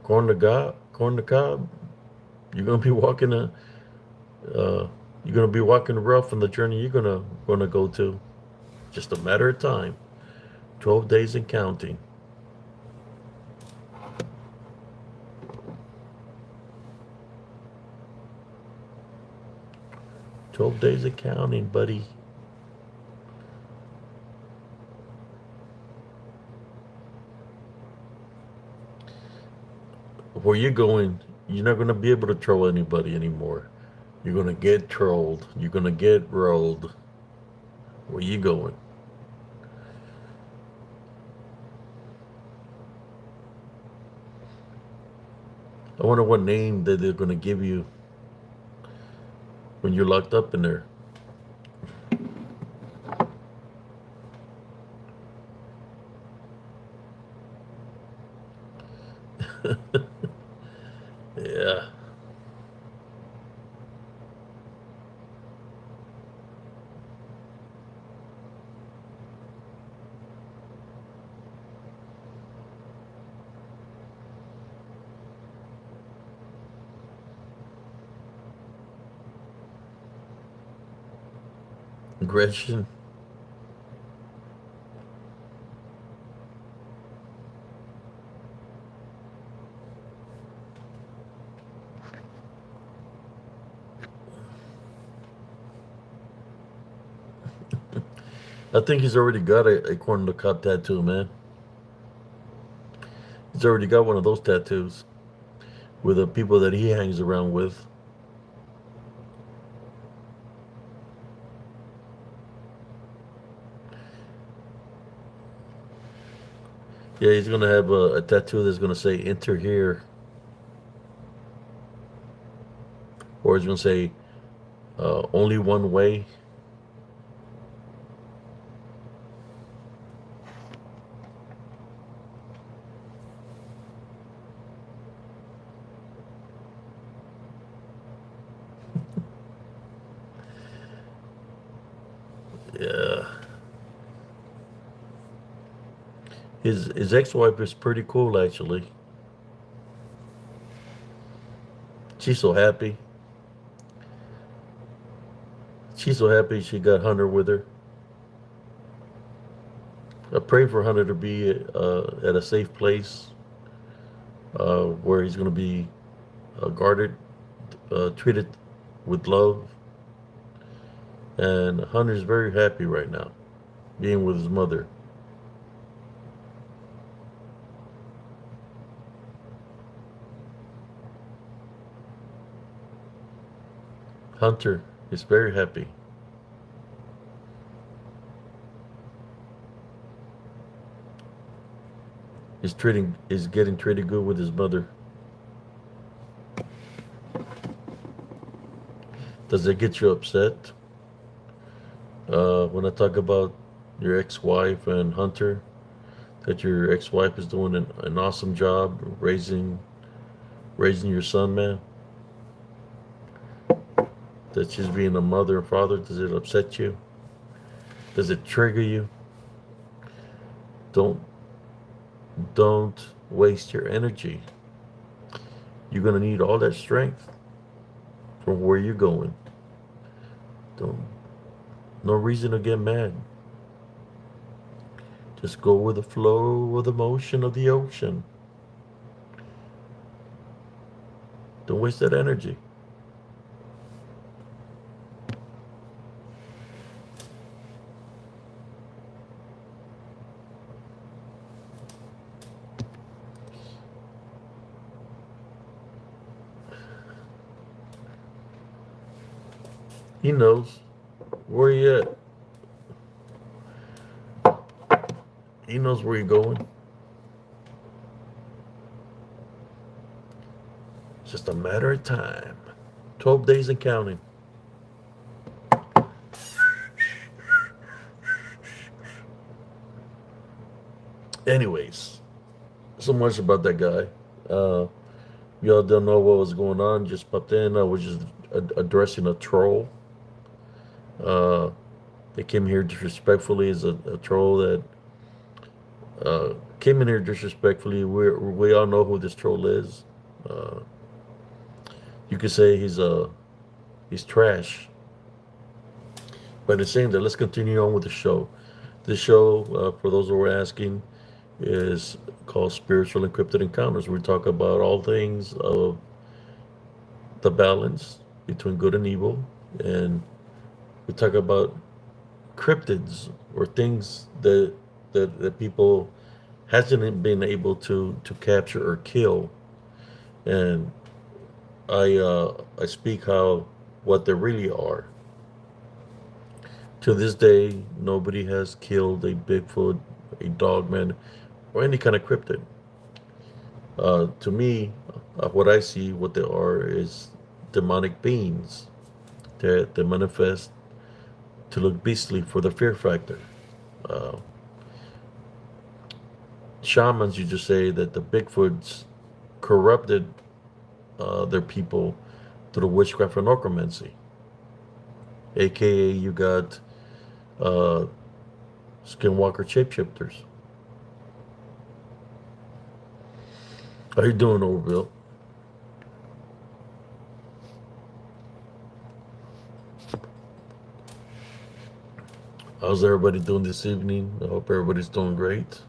Corn the cob. You're gonna be walking You're gonna be walking rough on the journey you're gonna go to. Just a matter of time. 12 days and counting. 12 days of counting, buddy. Where you're going, you're not going to be able to troll anybody anymore. You're going to get trolled. You're going to get rolled. Where you going? I wonder what name that they're going to give you when you're locked up in there. Yeah. Aggression. I think he's already got a corn on the cob tattoo, man. He's already got one of those tattoos with the people that he hangs around with. Yeah, he's gonna have a tattoo that's gonna say "Enter here," or he's gonna say "Only one way." Yeah, his ex-wife is pretty cool, actually. She's so happy. She's so happy she got Hunter with her. I pray for Hunter to be at a safe place where he's gonna be guarded, treated with love. And Hunter's very happy right now, being with his mother. Hunter is very happy. Is getting treated good with his mother. Does it get you upset when I talk about your ex-wife and Hunter? That your ex-wife is doing an awesome job raising your son, man. That she's being a mother and father. Does it upset you? Does it trigger you? Don't don't waste your energy. You're gonna need all that strength from where you're going. Don't No reason to get mad. Just go with the flow of the motion of the ocean. Don't waste that energy. He knows where you at. He knows where you're going. It's just a matter of time. 12 days and counting. Anyways, so much about that guy. Y'all don't know what was going on. Just popped in. I was just addressing a troll. They came here disrespectfully as a troll that came in here disrespectfully. We all know who this troll is. You could say he's trash. But in saying that, let's continue on with the show. This show, for those who are asking, is called Spiritual Encrypted Encounters. We talk about all things of the balance between good and evil, and we talk about cryptids or things that people hasn't been able to capture or kill. And I speak how what they really are. To this day, nobody has killed a Bigfoot, a dogman, or any kind of cryptid. To me, what I see, what they are, is demonic beings that manifest to look beastly for the fear factor. Uh, Shamans used to say that the Bigfoots corrupted their people through witchcraft and necromancy. AKA, you got uh, skinwalker shapeshifters. How you doing, Overbill? How's everybody doing this evening? I hope everybody's doing great.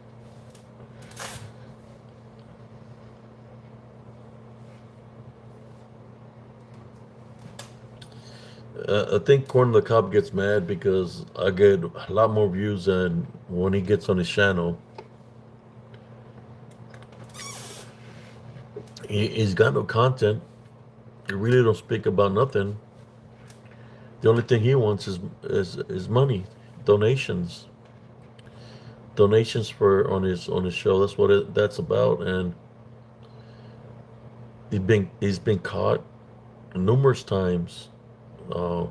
I think Corn the Cob gets mad because I get a lot more views than when he gets on his channel. He's got no content. He really don't speak about nothing. The only thing he wants is money, donations, donations for on his show. That's what that's about. And he's been caught numerous times, uh,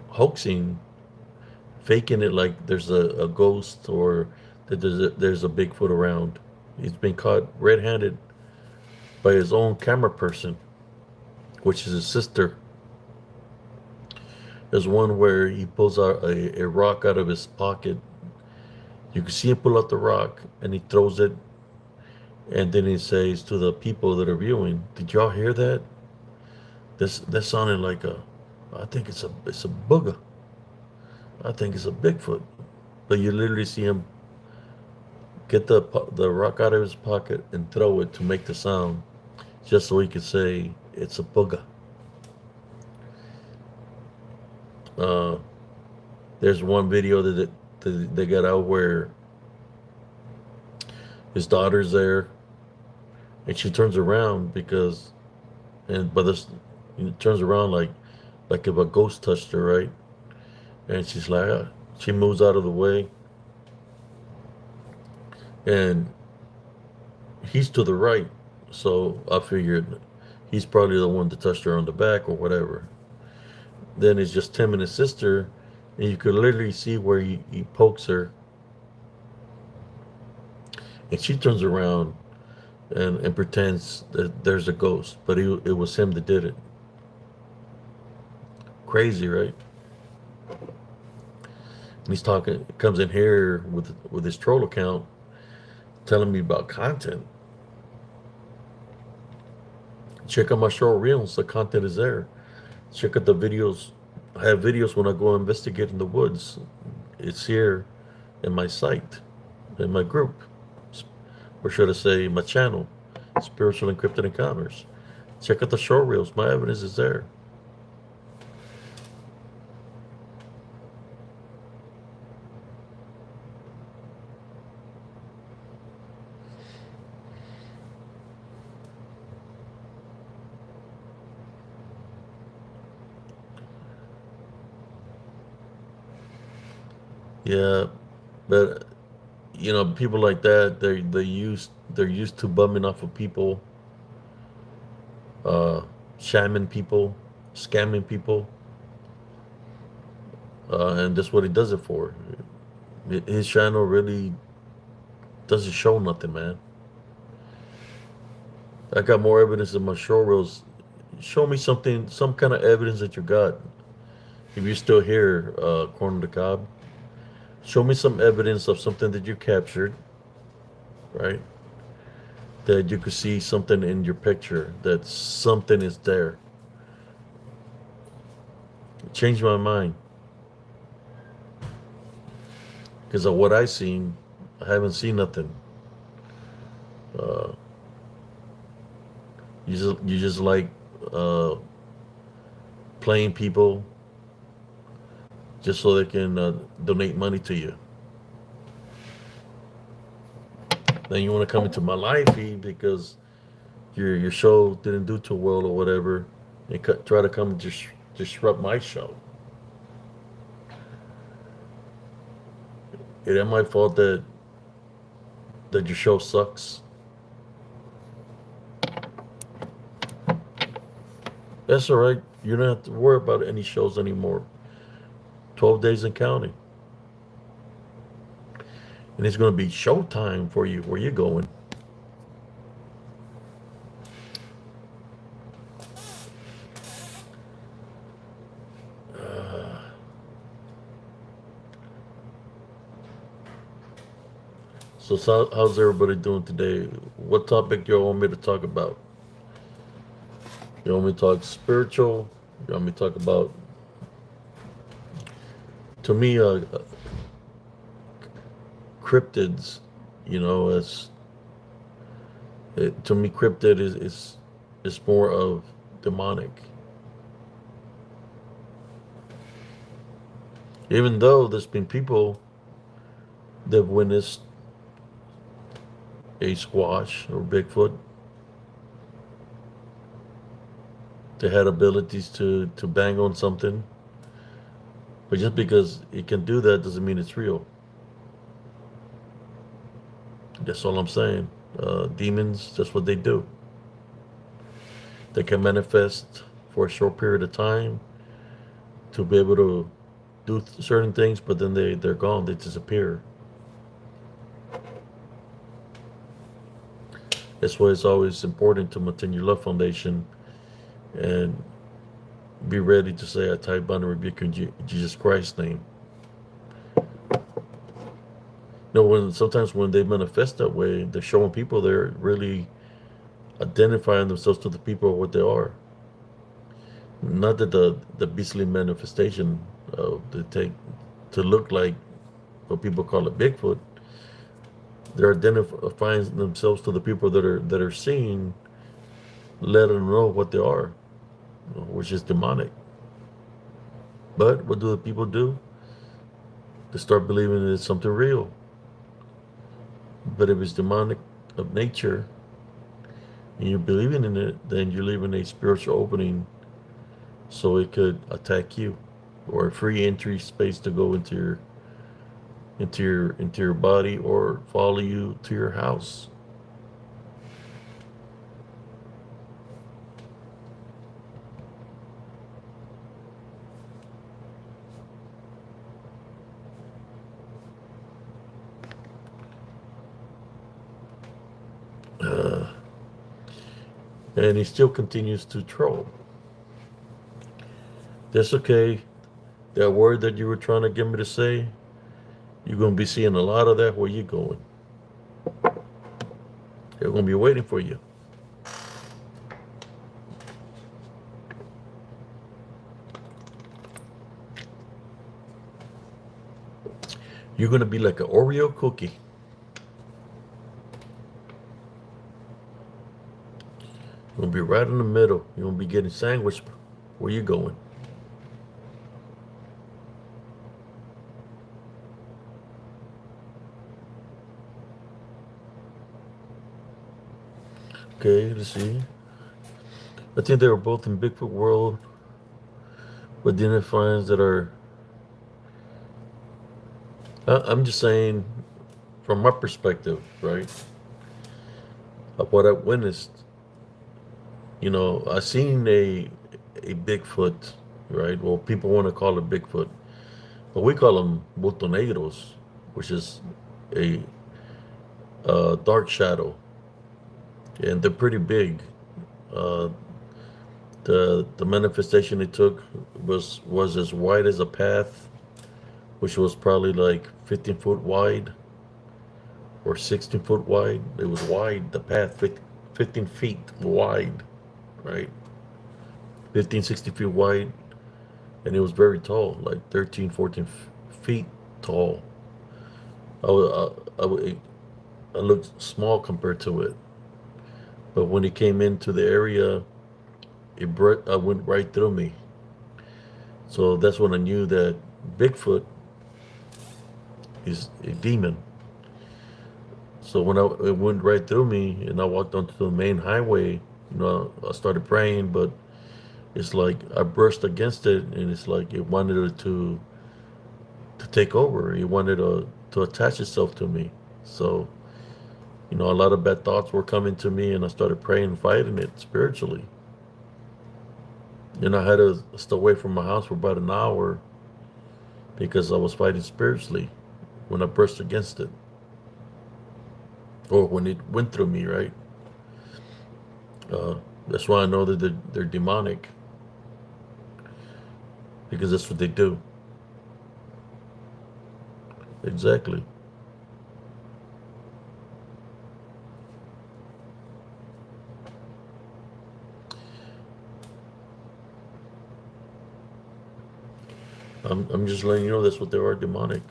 hoaxing, faking it like there's a ghost or that there's a Bigfoot around. He's been caught red-handed by his own camera person, which is his sister. There's one where he pulls out a rock out of his pocket. You can see him pull out the rock and he throws it, and then he says to the people that are viewing, "Did y'all hear that? That sounded like a. I think it's a booger. I think it's a Bigfoot." But you literally see him get the rock out of his pocket and throw it to make the sound, just so he could say it's a booger. Uh, there's one video that they got out where his daughter's there, and she turns around because, and but this turns around like if a ghost touched her, right? And she's like, she moves out of the way, and he's to the right, so I figured he's probably the one that touched her on the back or whatever. Then it's just Tim and his sister, and you could literally see where he pokes her, and she turns around and pretends that there's a ghost, but it was him that did it. Crazy, right? And he's talking, comes in here with his troll account, telling me about content. Check out my show reels. The content is there. Check out the videos. I have videos when I go investigate in the woods. It's here in my site, in my group, or should I say my channel, Spiritual Encrypted Encounters. Check out the show reels. My evidence is there. Yeah, but people like that, they're used to bumming off of people, uh, shamming people, scamming people, and that's what he does it for. His channel really doesn't show nothing, man. I got more evidence than my show reels. Show me something, some kind of evidence that you got. If you're still here, Corner the Cob, show me some evidence of something that you captured, right? That you could see something in your picture, that something is there. Change my mind. Because of what I seen, I haven't seen nothing. Uh, you just like uh, playing people just so they can donate money to you. Then you want to come into my life, because your show didn't do too well or whatever, and try to come and disrupt my show. It ain't my fault that your show sucks. That's all right. You don't have to worry about any shows anymore. 12 days and counting. And it's going to be showtime for you. Where you going? Uh, so how's everybody doing today? What topic you all want me to talk about? You want me to talk spiritual? You want me to talk about, to me, cryptids? As to me, cryptid is more of demonic. Even though there's been people that have witnessed a squash or Bigfoot, they had abilities to bang on something, but just because it can do that doesn't mean it's real. That's all I'm saying. Demons, that's what they do. They can manifest for a short period of time to be able to do certain things, but then they're gone. They disappear. That's why it's always important to maintain your love foundation and be ready to say, I tie, bind, and rebuke in Jesus Christ's name. Sometimes when they manifest that way, they're showing people they're really identifying themselves to the people of what they are. Not that the beastly manifestation they take to look like what people call it Bigfoot. They're identifying themselves to the people that are seeing, let them know what they are, which is demonic. But what do the people do? They start believing it's something real. But if it's demonic of nature and you're believing in it, then you're leaving a spiritual opening so it could attack you, or a free entry space to go into your body or follow you to your house. And he still continues to troll. That's okay. That word that you were trying to get me to say, you're going to be seeing a lot of that where you're going. They're going to be waiting for you. You're going to be like an Oreo cookie. You're going to be right in the middle. You're going to be getting sandwiched where you're going. Okay, let's see. I think they were both in Bigfoot world with identifiers that are. I'm just saying, from my perspective, right, of what I witnessed. I seen a Bigfoot, right? Well, people want to call it Bigfoot, but we call them botoneiros, which is a dark shadow, and they're pretty big. Uh, the manifestation it took was as wide as a path, which was probably like 15 foot wide or 16 foot wide. It was wide, the path, 15 feet wide, right? 15, 16 feet wide, and it was very tall, like 13, 14 feet tall. I, wa- I looked small compared to it. But when it came into the area, I went right through me. So that's when I knew that Bigfoot is a demon. So when it went right through me and I walked onto the main highway, I started praying, but it's like I brushed against it, and it's like it wanted it to take over. It wanted to attach itself to me. So a lot of bad thoughts were coming to me, and I started praying and fighting it spiritually. And I had to stay away from my house for about an hour because I was fighting spiritually when I brushed against it, or when it went through me, right? Uh, that's why I know that they're demonic, because that's what they do. Exactly. I'm just letting you know that's what they are, demonic.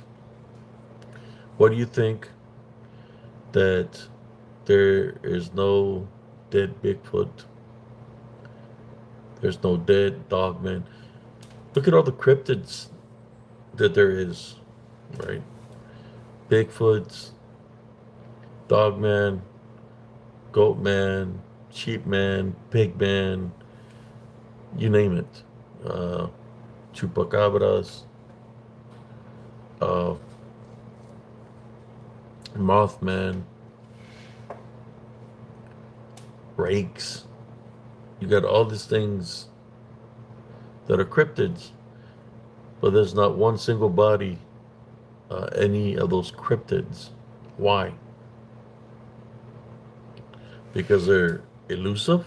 What do you think that there is no dead Bigfoot? There's no dead dogman. Look at all the cryptids that there is, right? Bigfoots, dogman, goatman, sheepman, pigman, you name it. Uh, chupacabras, uh, mothman, rakes. You got all these things that are cryptids, but there's not one single body, any of those cryptids. Why? Because they're elusive?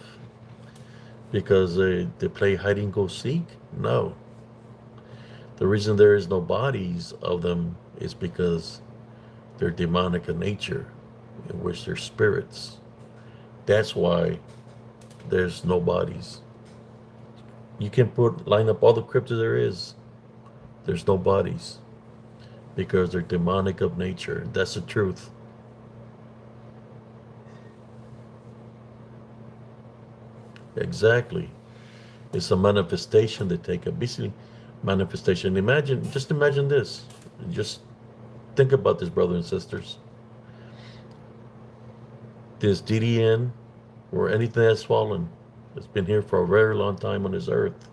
Because they play hide and go seek? No. The reason there is no bodies of them is because they're demonic in nature, in which they're spirits. That's why there's no bodies. You can line up all the cryptids there is. There's no bodies because they're demonic of nature. That's the truth. Exactly. It's a manifestation they take. A basically manifestation. Just imagine this. Just think about this, brothers and sisters. This DDN or anything that's fallen, it's been here for a very long time on this earth.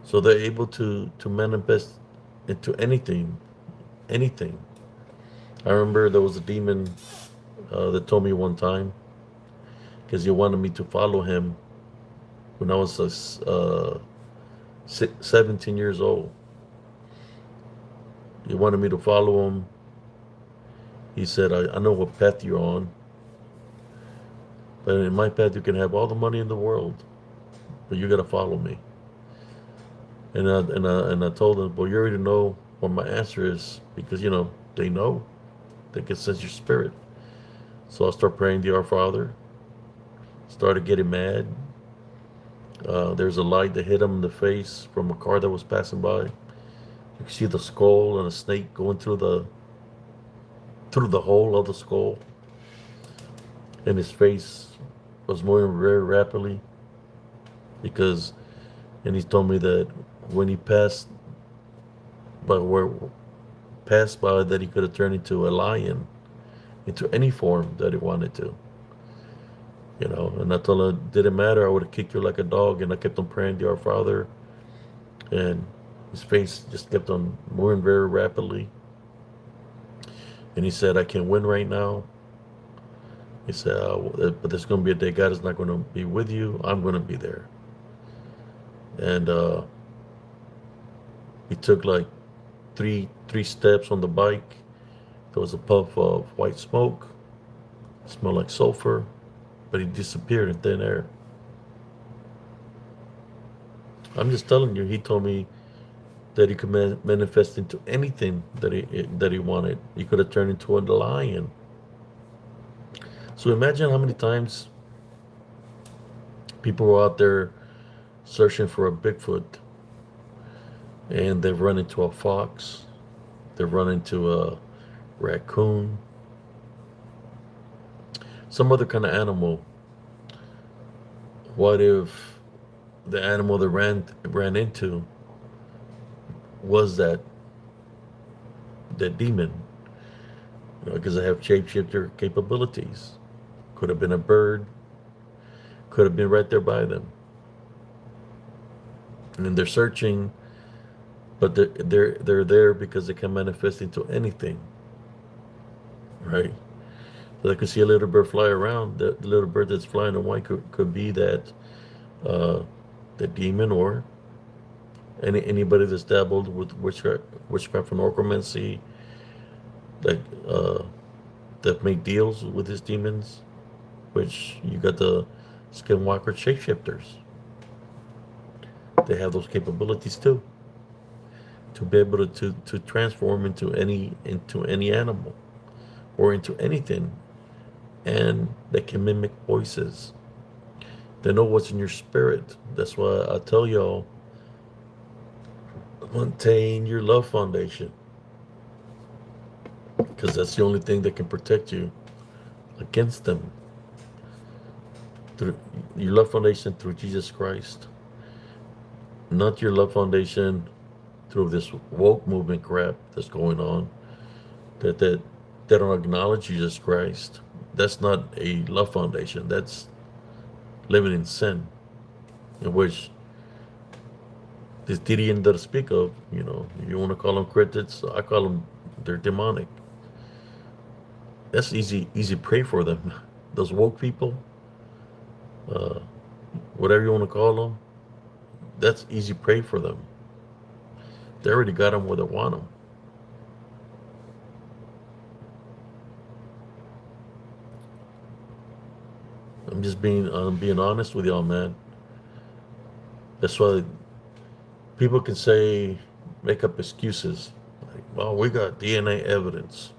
So they're able to manifest into anything, anything. I remember there was a demon that told me one time, because he wanted me to follow him when I was 17 years old. He wanted me to follow him. He said, I know what path you're on, but in my path you can have all the money in the world, but you got to follow me. And I told him, well, you already know what my answer is, because they know, they can sense your spirit. So I start praying the Our Father. Started getting mad. There's a light that hit him in the face from a car that was passing by. You can see the skull and a snake going through the hole of the skull, and his face was moving very rapidly. And he told me that when he where passed by, that he could have turned into a lion, into any form that he wanted to. And I told him it didn't matter. I would have kicked you like a dog. And I kept on praying to Our Father, and his face just kept on moving very rapidly. And he said, I can win right now. He said, but there's going to be a day God is not going to be with you. I'm going to be there. And he took like three steps on the bike. There was a puff of white smoke. It smelled like sulfur, but he disappeared in thin air. I'm just telling you, he told me that he could manifest into anything that he wanted. He could have turned into a lion. So imagine how many times people were out there searching for a Bigfoot, and they've run into a fox, They run into a raccoon, some other kind of animal. What if the animal they ran into was that demon? Because they have shapeshifter capabilities. Could have been a bird. Could have been right there by them. And then they're searching, but they're there because they can manifest into anything, right? So they could see a little bird fly around. The little bird that's flying in white could be that uh, the demon, or anybody that's dabbled with witchcraft and necromancy, that that make deals with these demons. Which you got the skinwalker shapeshifters. They have those capabilities too, to be able to transform into any animal or into anything, and they can mimic voices. They know what's in your spirit. That's why I tell y'all, maintain your love foundation, because that's the only thing that can protect you against them. Through your love foundation through Jesus Christ, not your love foundation through this woke movement crap that's going on. That they don't acknowledge Jesus Christ. That's not a love foundation. That's living in sin, in which this Gideon that I speak of, you want to call them cryptids, I call them, they're demonic. That's easy prey for them. Those woke people, uh, whatever you want to call them, that's easy prey for them. They already got them where they want them. I'm just being honest with y'all, man. That's why people can make up excuses. Like, well, we got DNA evidence.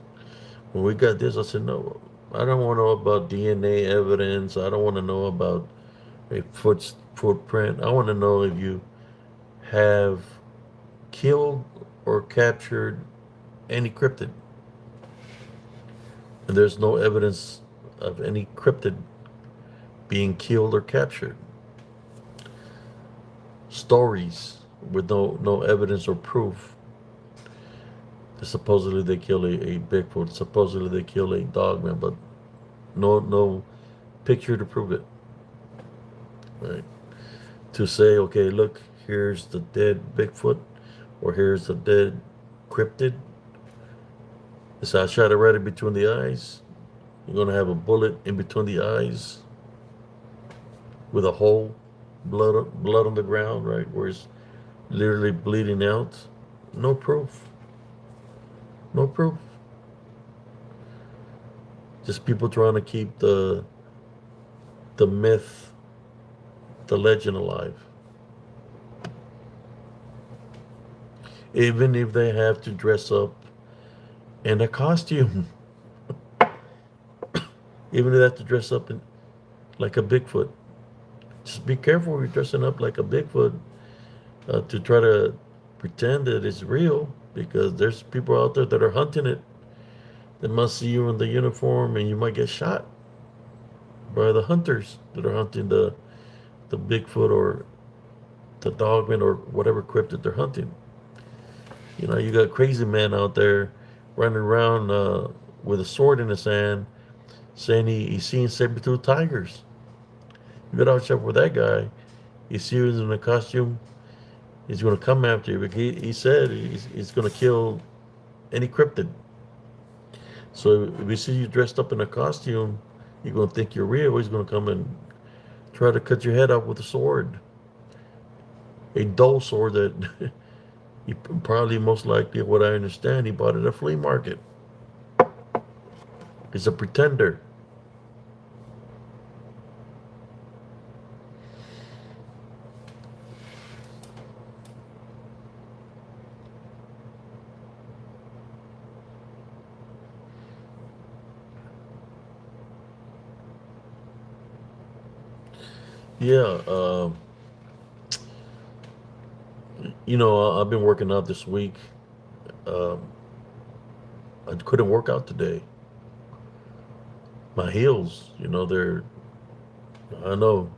When we got this, I said, no, I don't want to know about DNA evidence. I don't want to know about a footprint. I want to know if you have killed or captured any cryptid. And there's no evidence of any cryptid being killed or captured. Stories with no evidence or proof. Supposedly they kill a Bigfoot. Supposedly they kill a dogman, but no picture to prove it. Right? To say, okay, look, here's the dead Bigfoot, or here's the dead cryptid. So I shot it right in between the eyes. You're gonna have a bullet in between the eyes with a hole, blood on the ground, right, where it's literally bleeding out. No proof. No proof. Just people trying to keep the myth, the legend alive. Even if they have to dress up in a costume. Even if they have to dress up like a Bigfoot. Just be careful if you're dressing up like a Bigfoot to try to pretend that it's real, because there's people out there that are hunting it. They must see you in the uniform, and you might get shot by the hunters that are hunting the Bigfoot or the dogman or whatever cryptid they're hunting. You got crazy men out there running around with a sword in his hand, saying he's seeing saber-toothed tigers. You gotta watch out for that guy. He sees you in a costume, he's gonna come after you. But he said he's gonna kill any cryptid. So if he sees you dressed up in a costume, you're gonna think you're real. He's gonna come and try to cut your head off with a sword, a dull sword that he probably, most likely, what I understand, he bought at a flea market. He's a pretender. Yeah, I've been working out this week. Um, I couldn't work out today. My heels, I know.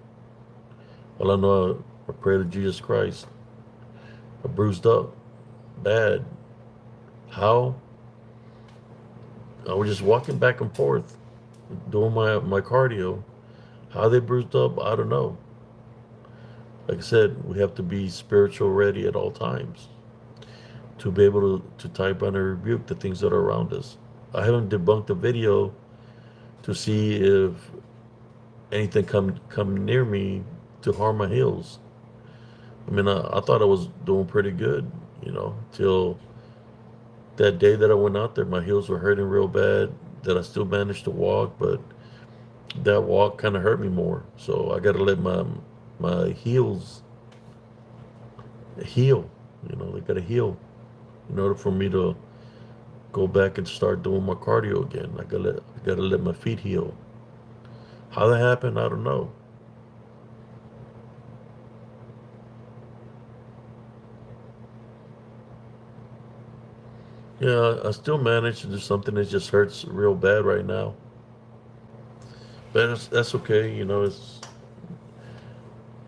All I know, I pray to Jesus Christ. I bruised up, bad. How? I was just walking back and forth, doing my cardio. How they bruised up, I don't know. Like I said, we have to be spiritual ready at all times to be able to type on and rebuke the things that are around us. I haven't debunked a video to see if anything come near me to harm my heels. I mean, I thought I was doing pretty good, till that day that I went out there. My heels were hurting real bad. That I still managed to walk, but that walk kind of hurt me more. So I got to let my heels heal. They got to heal in order for me to go back and start doing my cardio again. I gotta let my feet heal. How that happened, I don't know. Yeah, I still manage to do something that just hurts real bad right now, but that's okay.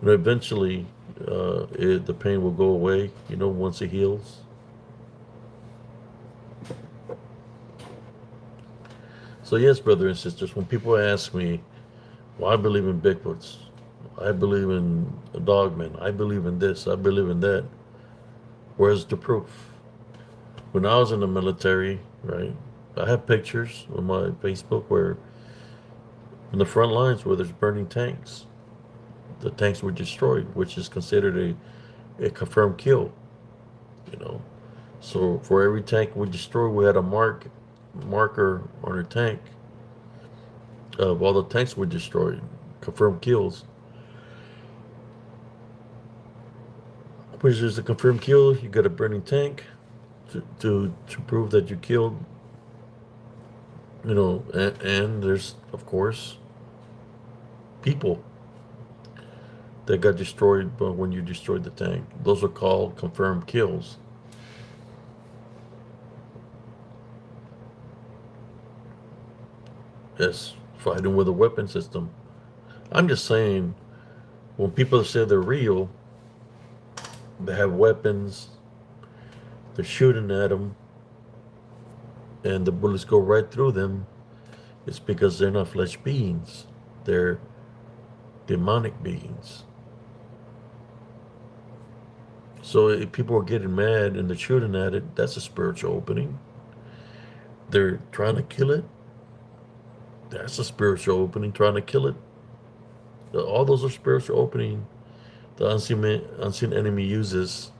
Eventually, the pain will go away. Once it heals. So yes, brothers and sisters, when people ask me, well, I believe in Bigfoots, I believe in dogmen, I believe in this, I believe in that, where's the proof? When I was in the military, right, I have pictures on my Facebook where in the front lines where there's burning tanks, the tanks were destroyed, which is considered a confirmed kill, you know. So for every tank we destroyed, we had a marker on our tank of all the tanks were destroyed, confirmed kills. Which is a confirmed kill. You got a burning tank to prove that you killed. And there's of course people that got destroyed, but when you destroyed the tank, those are called confirmed kills. That's fighting with a weapon system. I'm just saying, when people say they're real, they have weapons, they're shooting at them, and the bullets go right through them. It's because they're not flesh beings, they're demonic beings. So if people are getting mad and they're shooting at it, that's a spiritual opening. They're trying to kill it, that's a spiritual opening, trying to kill it. All those are spiritual opening the unseen enemy uses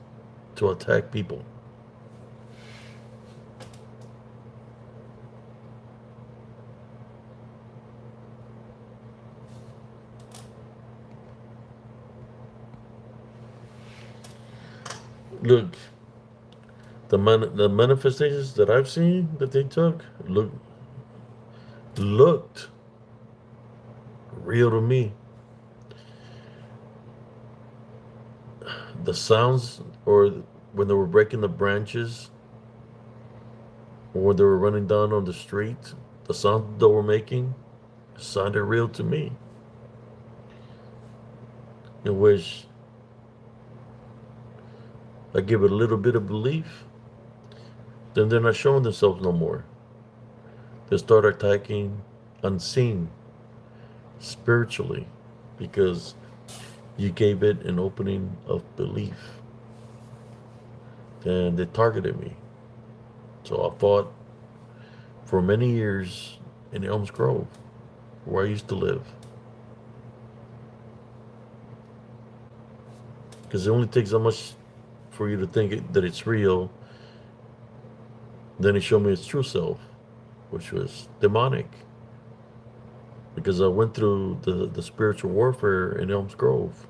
to attack people. Look, the manifestations that I've seen that they took looked real to me. The sounds, or when they were breaking the branches, or when they were running down on the street, the sound they were making sounded real to me. In which I give it a little bit of belief, then they're not showing themselves no more. They start attacking unseen, spiritually, because you gave it an opening of belief. And they targeted me. So I fought for many years in Elms Grove, where I used to live. Because it only takes so much for you to think that it's real. Then he showed me its true self, which was demonic. Because I went through the spiritual warfare in Elms Grove.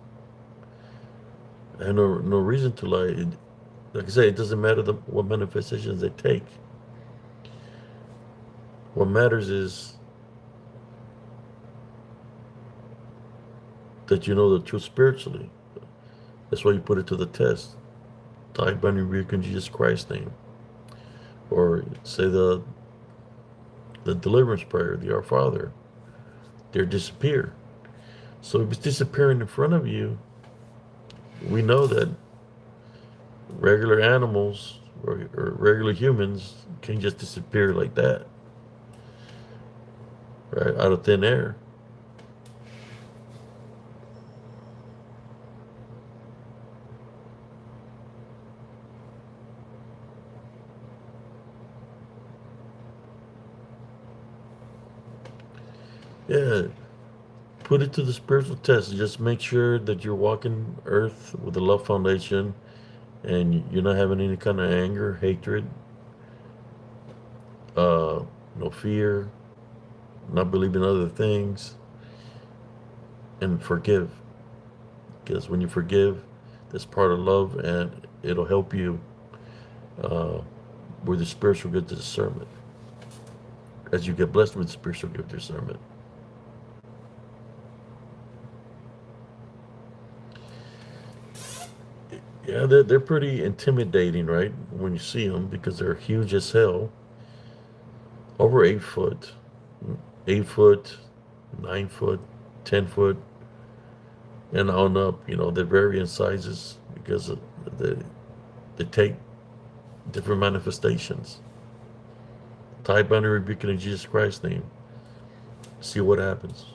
I had no reason to lie. Like I say, it doesn't matter what manifestations they take. What matters is that you know the truth spiritually. That's why you put it to the test. Type on your rebuke in Jesus Christ's name. Or say the the deliverance prayer, the Our Father, they disappear. So if it's disappearing in front of you, we know that regular animals or regular humans can just disappear like that, right, out of thin air. Yeah, put it to the spiritual test. Just make sure that you're walking earth with the love foundation and you're not having any kind of anger, hatred, uh, no fear, not believing other things, and forgive. Because when you forgive, that's part of love, and it'll help you uh, with the spiritual gift of discernment as you get blessed with the spiritual gift of discernment. Yeah, they're pretty intimidating, right? When you see them, because they're huge as hell, over 8 foot, 8 foot, 9 foot, 10 foot, and on up. They vary in sizes because they they take different manifestations. Type and rebuke it in Jesus Christ's name. See what happens.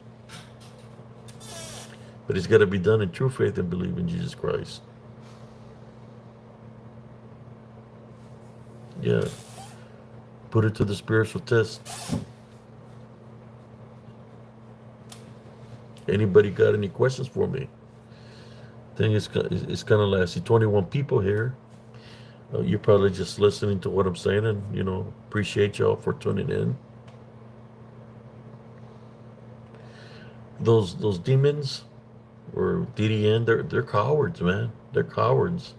But it's got to be done in true faith and believe in Jesus Christ. Yeah. Put it to the spiritual test. Anybody got any questions for me? I think it's kind of like I see 21 people here. You're probably just listening to what I'm saying, and appreciate y'all for tuning in. Those demons or DDN, they're cowards, man. They're cowards.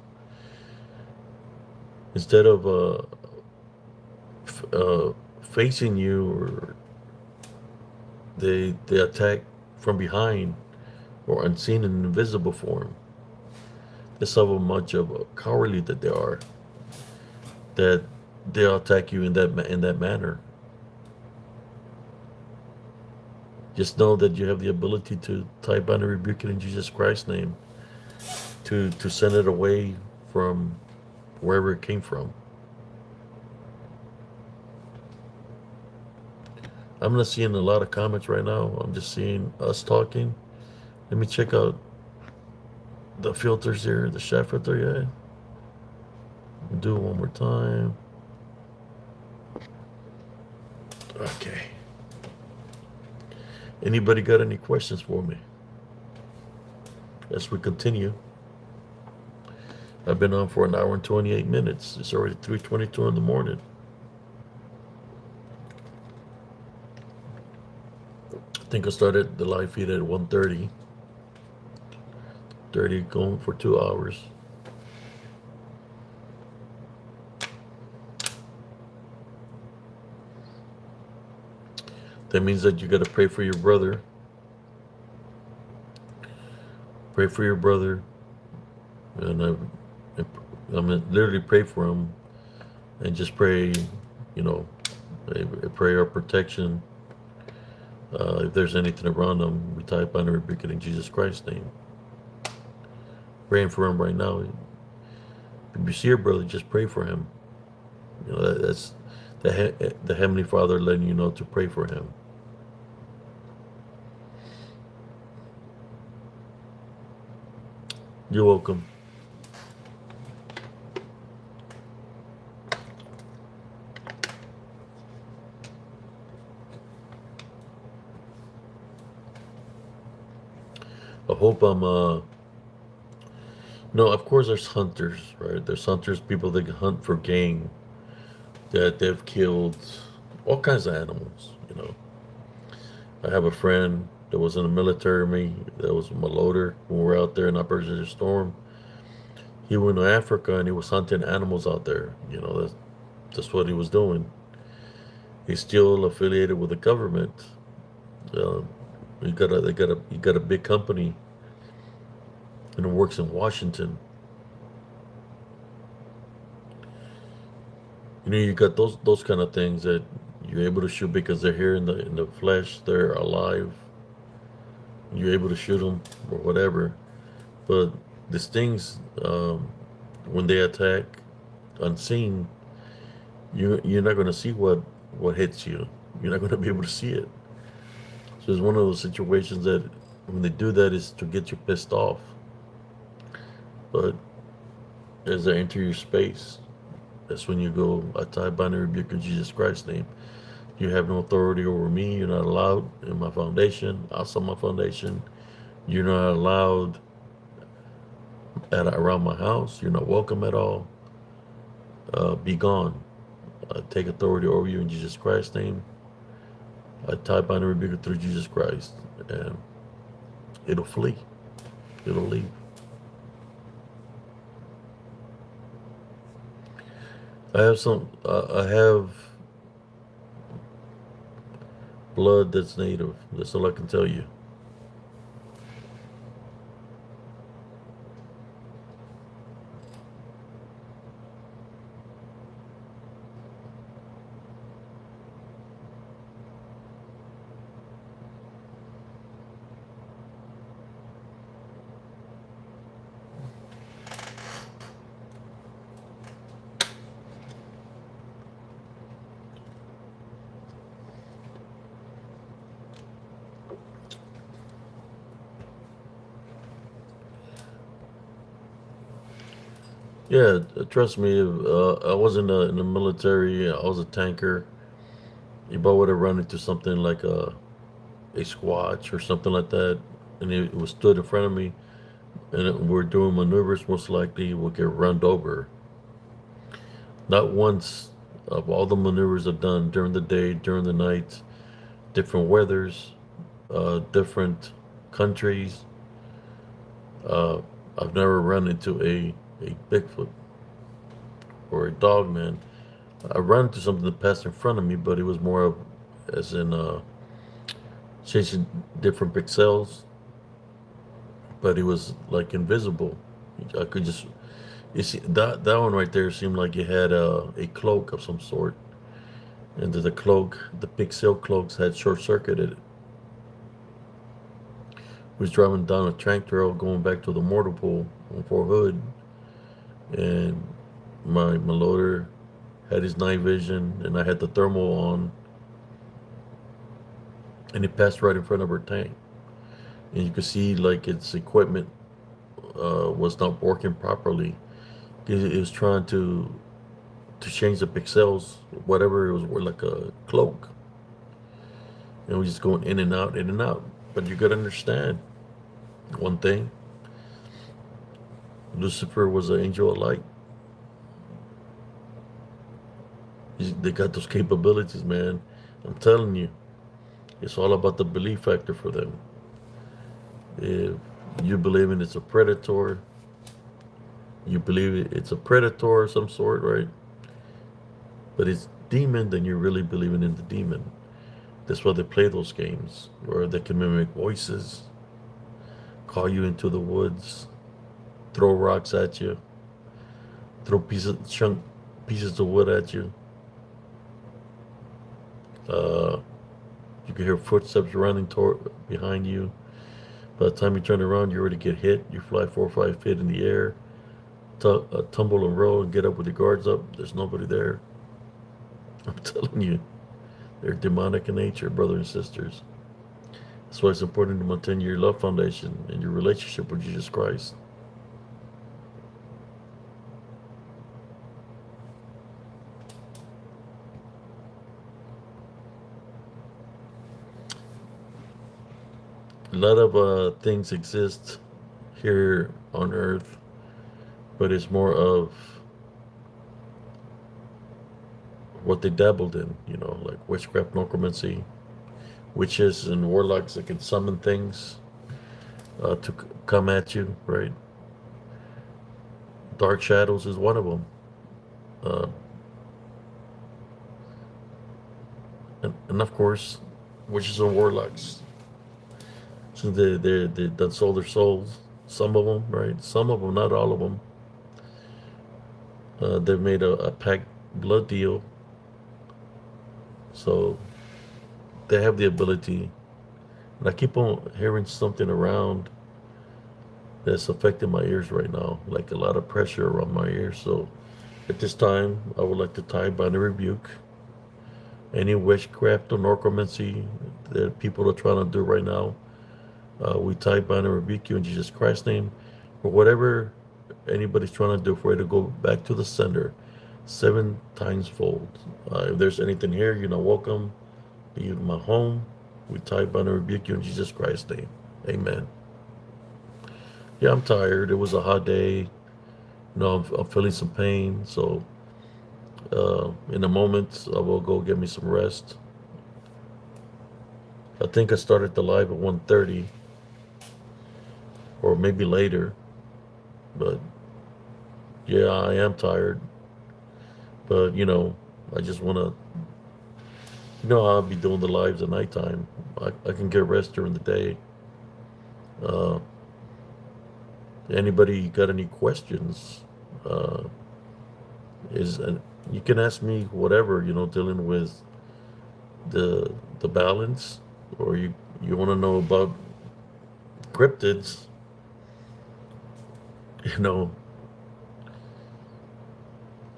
Instead of facing you, or they attack from behind or unseen and invisible form. That's how much of a cowardly that they are. That they'll attack you in that manner. Just know that you have the ability to type on and rebuke it in Jesus Christ's name, to send it away from wherever it came from. I'm not seeing a lot of comments right now. I'm just seeing us talking. Let me check out the filters here, the chat filter. Yeah. Do it one more time. Okay. Anybody got any questions for me as we continue? I've been on for an hour and 28 minutes. It's already 3:22 in the morning. I think I started the live feed at 1:30. 30 going for 2 hours. That means that you got to pray for your brother. Pray for your brother. And I'm literally pray for him. And just pray, a prayer of protection. If there's anything around him, we type on and rebuke it in Jesus Christ's name. Praying for him right now. If you see your brother, just pray for him. That's the Heavenly Father letting you know to pray for him. You're welcome. I hope I'm no, of course there's hunters, right? There's hunters, people that hunt for game, that they've killed all kinds of animals. I have a friend that was in the military, that was my loader when we were out there in Operation Storm. He went to Africa and he was hunting animals out there. That's what he was doing. He's still affiliated with the government. He got a big company, and it works in Washington. You got those kind of things that You're able to shoot because they're here in the flesh. They're alive. You're able to shoot them or whatever. But these things, when they attack unseen, you're not going to see what hits you. You're not going to be able to see it. So it's one of those situations that when they do that is to get you pissed off. But as they enter your space, that's when you go, I tie, bind, and rebuke in Jesus Christ's name. You have no authority over me. You're not allowed in my foundation, outside my foundation. You're not allowed around my house. You're not welcome at all. Be gone. I take authority over you in Jesus Christ's name. I tie, bind, and rebuke it through Jesus Christ. And it'll flee. It'll leave. I have blood that's native. That's all I can tell you. Yeah, trust me. I was in the military. I was a tanker. If I would have run into something like a squatch or something like that, and it was stood in front of me, and we're doing maneuvers, most likely we'll get run over. Not once of all the maneuvers I've done during the day, during the night, different weathers, different countries. Uh, I've never run into a Bigfoot or a dog man. I ran into something that passed in front of me, but it was more of as in chasing different pixels, but it was like invisible. I could just you see that one right there seemed like it had a cloak of some sort, and the cloak, the pixel cloaks had short circuited. Was driving down a track trail going back to the mortar pool on Fort Hood, and my loader had his night vision, and I had the thermal on, and it passed right in front of her tank, and you could see like its equipment was not working properly. It was trying to change the pixels, whatever it was, were like a cloak, and we're just going in and out, in and out. But you gotta understand one thing: Lucifer was an angel of light. They got those capabilities, man. I'm telling you, it's all about the belief factor for them. If you believe in it's a predator, you believe it's a predator of some sort, right? But it's demon, then you're really believing in the demon. That's why they play those games, where they can mimic voices, call you into the woods, throw rocks at you, throw pieces of wood at you. Uh, you can hear footsteps running behind you. By the time you turn around, you already get hit. You fly 4 or 5 feet in the air, tumble and roll, and get up with your guards up. There's nobody there. I'm telling you, they're demonic in nature, brothers and sisters. That's why it's important to maintain your love foundation and your relationship with Jesus Christ. A lot of things exist here on earth, but it's more of what they dabbled in, like witchcraft, necromancy, witches and warlocks that can summon things to come at you, right? Dark shadows is one of them. Uh, and of course, witches and warlocks. So they done sold their souls. Some of them, right? Some of them, not all of them. They've made a pact blood deal So they have the ability. And I keep on hearing something around that's affecting my ears right now, like a lot of pressure around my ears. So at this time, I would like to tie, bind, and rebuke any witchcraft or necromancy that people are trying to do right now. We tie, bind, and rebuke you in Jesus Christ's name. For whatever anybody's trying to do for it to go back to the sender 7 times fold. If there's anything here, you're not welcome. Be in my home. We tie, bind, and rebuke you in Jesus Christ's name. Amen. Yeah, I'm tired. It was a hot day. I'm feeling some pain. So in a moment, I will go get me some rest. I think I started the live at 1:30 or maybe later. But yeah, I am tired. But I just want to, I'll be doing the lives at nighttime. I can get rest during the day. Uh, Anybody got any questions? Uh, is You can ask me whatever, dealing with the balance, or you want to know about cryptids. You know,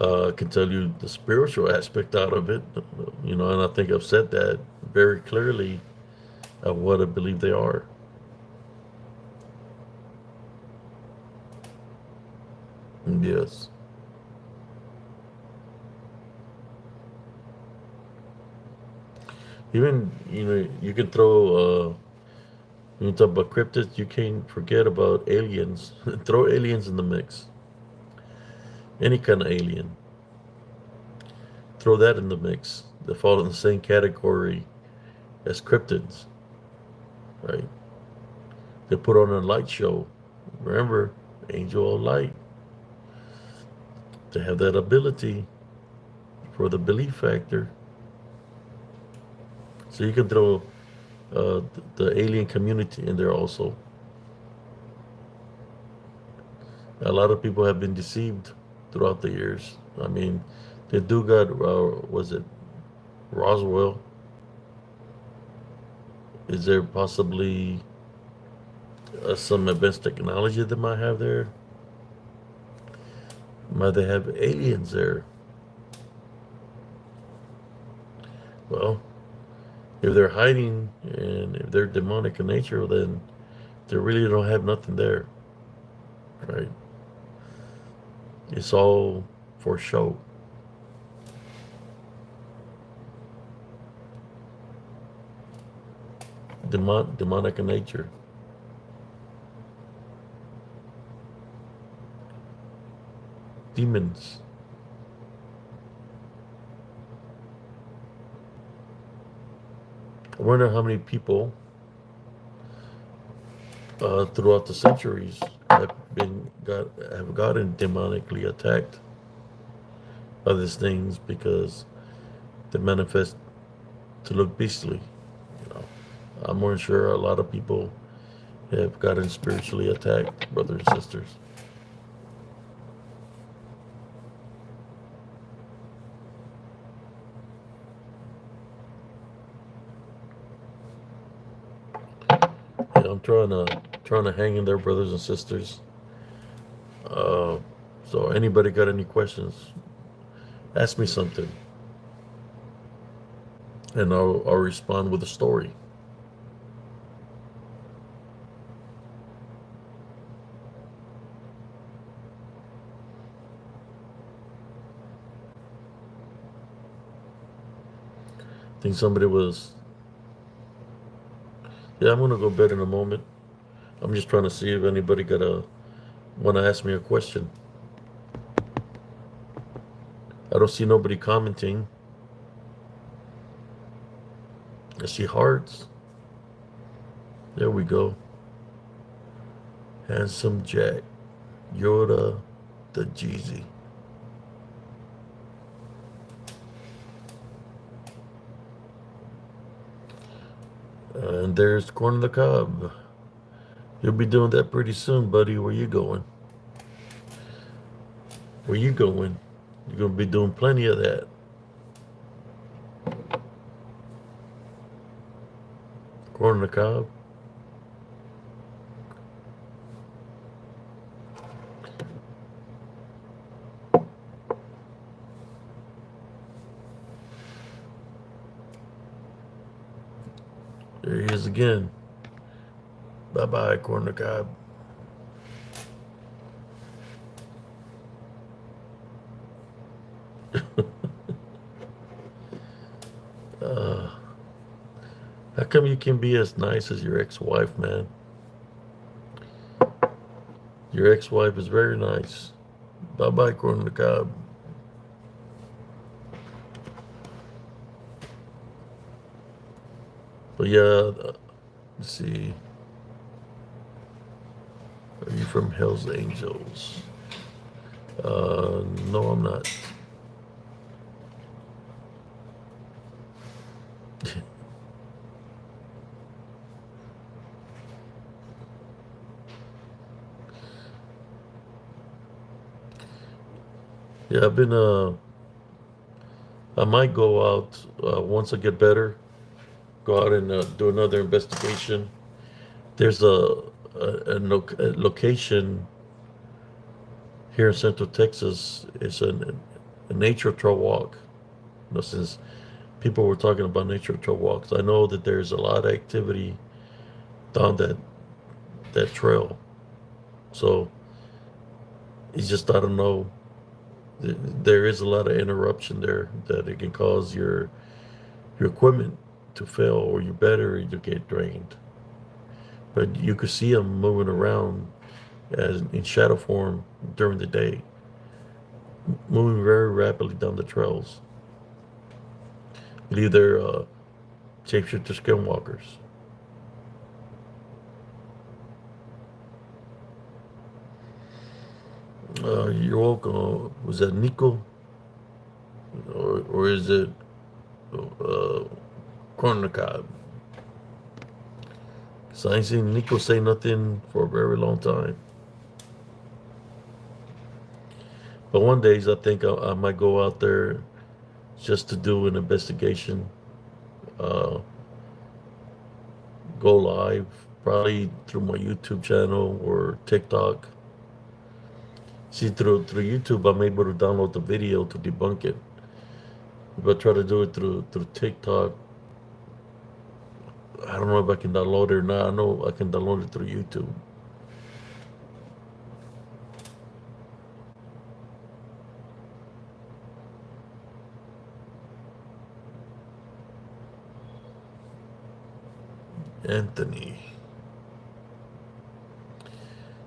I can tell you the spiritual aspect out of it. And I think I've said that very clearly of what I believe they are. Yes. Even, you can throw, when you talk about cryptids, you can't forget about aliens. Throw aliens in the mix. Any kind of alien. Throw that in the mix. They fall in the same category as cryptids, right? They put on a light show. Remember, angel of light. They have that ability for the belief factor. So you can throw the alien community in there also. A lot of people have been deceived throughout the years. I mean, they do got, was it Roswell? Is there possibly some advanced technology they might have there? Might they have aliens there? Well, if they're hiding and if they're demonic in nature, then they really don't have nothing there, right? It's all for show. Demonic in nature. Demons. I wonder how many people throughout the centuries have gotten demonically attacked by these things because they manifest to look beastly. You know, I'm more sure a lot of people have gotten spiritually attacked, brothers and sisters. Yeah, I'm trying to hang in there, brothers and sisters. Uh, so anybody got any questions? Ask me something, and I'll respond with a story. I think somebody was. Yeah, I'm gonna go bed in a moment. I'm just trying to see if anybody want to ask me a question. I don't see nobody commenting. I see hearts. There we go. Handsome Jack. Yoda the Jeezy. And there's Corn on the Cob. You'll be doing that pretty soon, buddy. Where you going? Where you going? You're gonna be doing plenty of that. corn on the cob. There he is again. Bye bye, corn on the cob. uh, how come you can be as nice as your ex-wife, man? Your ex-wife is very nice. Bye bye, corn on the cob. But yeah, let's see. Are you from Hell's Angels? No, I'm not. Yeah, I've been, I might go out once I get better, go out and do another investigation. There's a location here in Central Texas. It's a nature trail walk. You know, since people were talking about nature trail walks, I know that there's a lot of activity down that trail. So it's just, I don't know. There is a lot of interruption there that it can cause your equipment to fail or your battery to get drained. But you could see them moving around as in shadow form during the day, moving very rapidly down the trails. Either shapeshifter skinwalkers. You're welcome. Was that Nico? Or is it corn on the cob? So I ain't seen Nico say nothing for a very long time. But one days I think I might go out there just to do an investigation. Uh, go live, probably through my YouTube channel or TikTok. See, through YouTube, I'm able to download the video to debunk it. If I try to do it through TikTok, I don't know if I can download it or not. I know I can download it through YouTube. Anthony.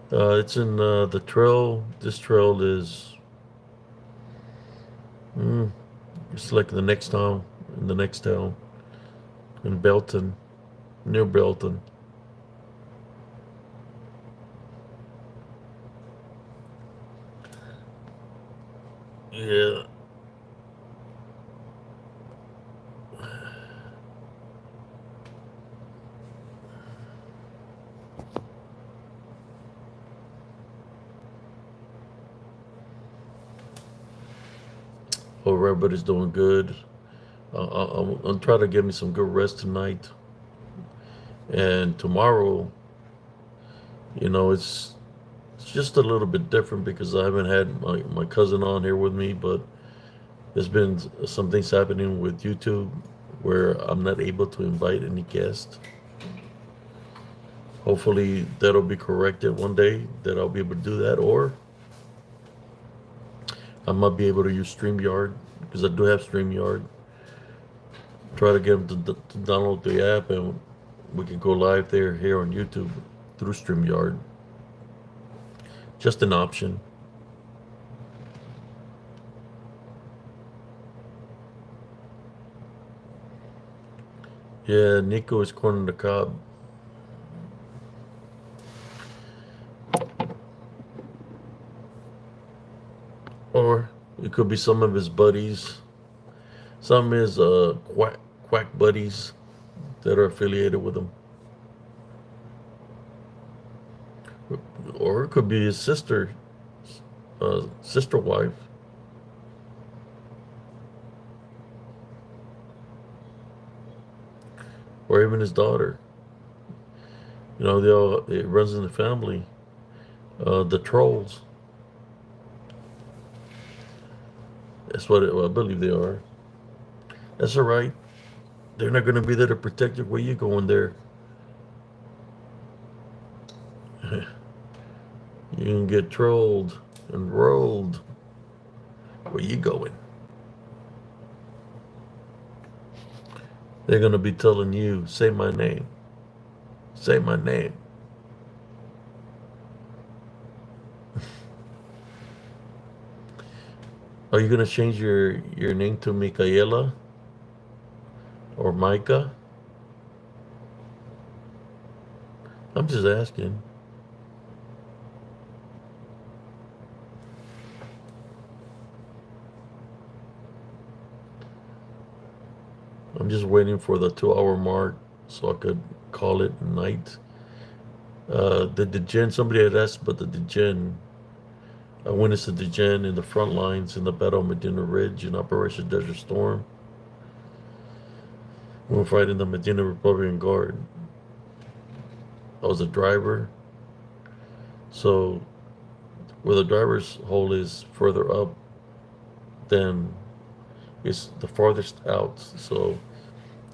It's in the trail. This trail is, it's like the next town, in the next town, in Belton, near Belton. Yeah. Hope everybody's doing good. I'm trying to get me some good rest tonight. And tomorrow, it's just a little bit different because I haven't had my cousin on here with me, but there's been some things happening with YouTube where I'm not able to invite any guests. Hopefully that'll be corrected one day, that I'll be able to do that, or I might be able to use StreamYard because I do have StreamYard. Try to get them to download the app and we can go live there here on YouTube through StreamYard. Just an option. Yeah, Nico is corn on the cob. Or it could be some of his buddies, some of his quack buddies that are affiliated with him. Or it could be his sister wife. Or even his daughter. it runs in the family. The trolls. That's well, I believe they are. That's all right. They're not going to be there to protect you where you going there. You can get trolled and rolled. Where you going? They're going to be telling you, say my name. Say my name. Are you going to change your name to Micaela or Micah? I'm just asking. I'm just waiting for the 2 hour mark so I could call it night. The Degen, somebody had asked about the Degen. I witnessed the Degen in the front lines in the Battle of Medina Ridge in Operation Desert Storm. We were fighting the Medina Republican Guard. I was a driver. So where the driver's hole is further up, then it's the farthest out. So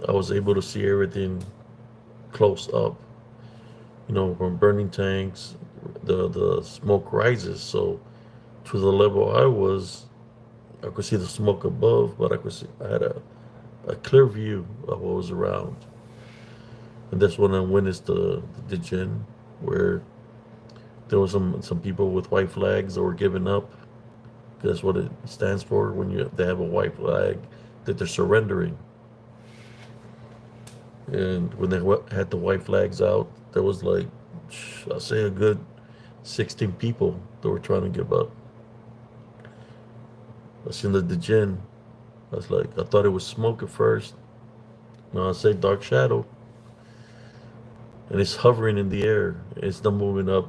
I was able to see everything close up. From burning tanks, the smoke rises. So to the level I could see the smoke above, but I had a clear view of what was around. And that's when I witnessed the gin, where there was some people with white flags that were giving up. That's what it stands for when they have a white flag, that they're surrendering. And when they had the white flags out, there was like, I'll say a good 16 people that were trying to give up. I seen the gin. I thought it was smoke at first. No, I say dark shadow. And it's hovering in the air. It's not moving up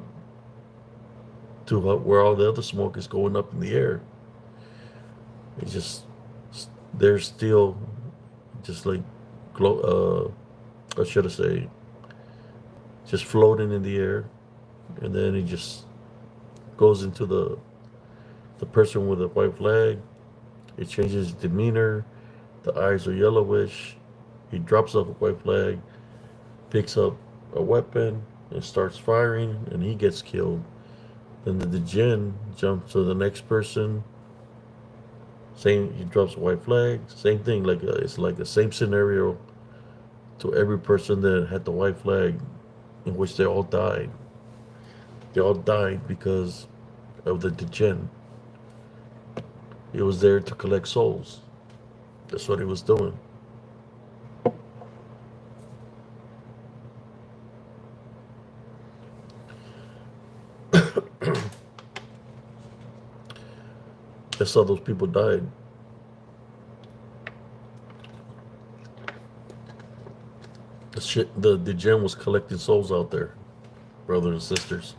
to where all the other smoke is going up in the air. It's just, they're still just like, what should I say, just floating in the air. And then it just goes into the person with the white flag. It changes his demeanor. The eyes are yellowish. He drops off a white flag, picks up a weapon, and starts firing, and he gets killed. Then the djinn jumps to the next person. He drops a white flag. Same thing. It's like the same scenario to every person that had the white flag, in which they all died. They all died because of the djinn. He was there to collect souls. That's what he was doing. That's how those people died. The gem was collecting souls out there, brothers and sisters.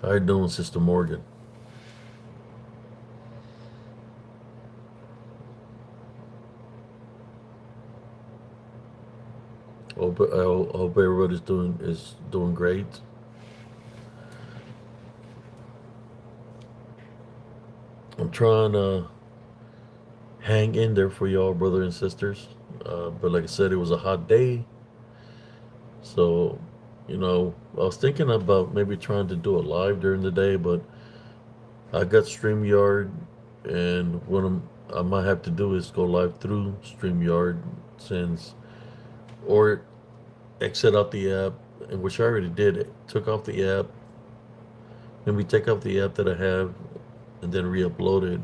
How you doing, Sister Morgan? I hope everybody's doing great. I'm trying to hang in there for y'all, brothers and sisters. But like I said, it was a hot day. So, I was thinking about maybe trying to do it live during the day, but I got StreamYard, and I might have to do is go live through StreamYard, or exit out the app, which I already did. Took off the app. Maybe take off the app that I have, and then re-upload it,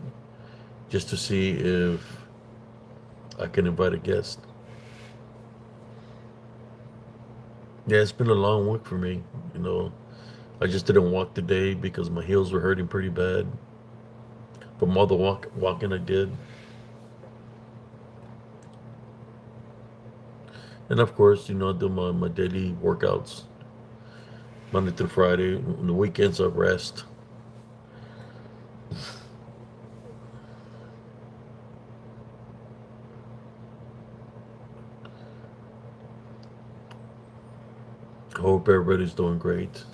just to see if I can invite a guest. Yeah, it's been a long week for me. I just didn't walk today because my heels were hurting pretty bad. From all the walking I did. And of course, I do my daily workouts Monday through Friday. On the weekends, I rest. Hope everybody's doing great.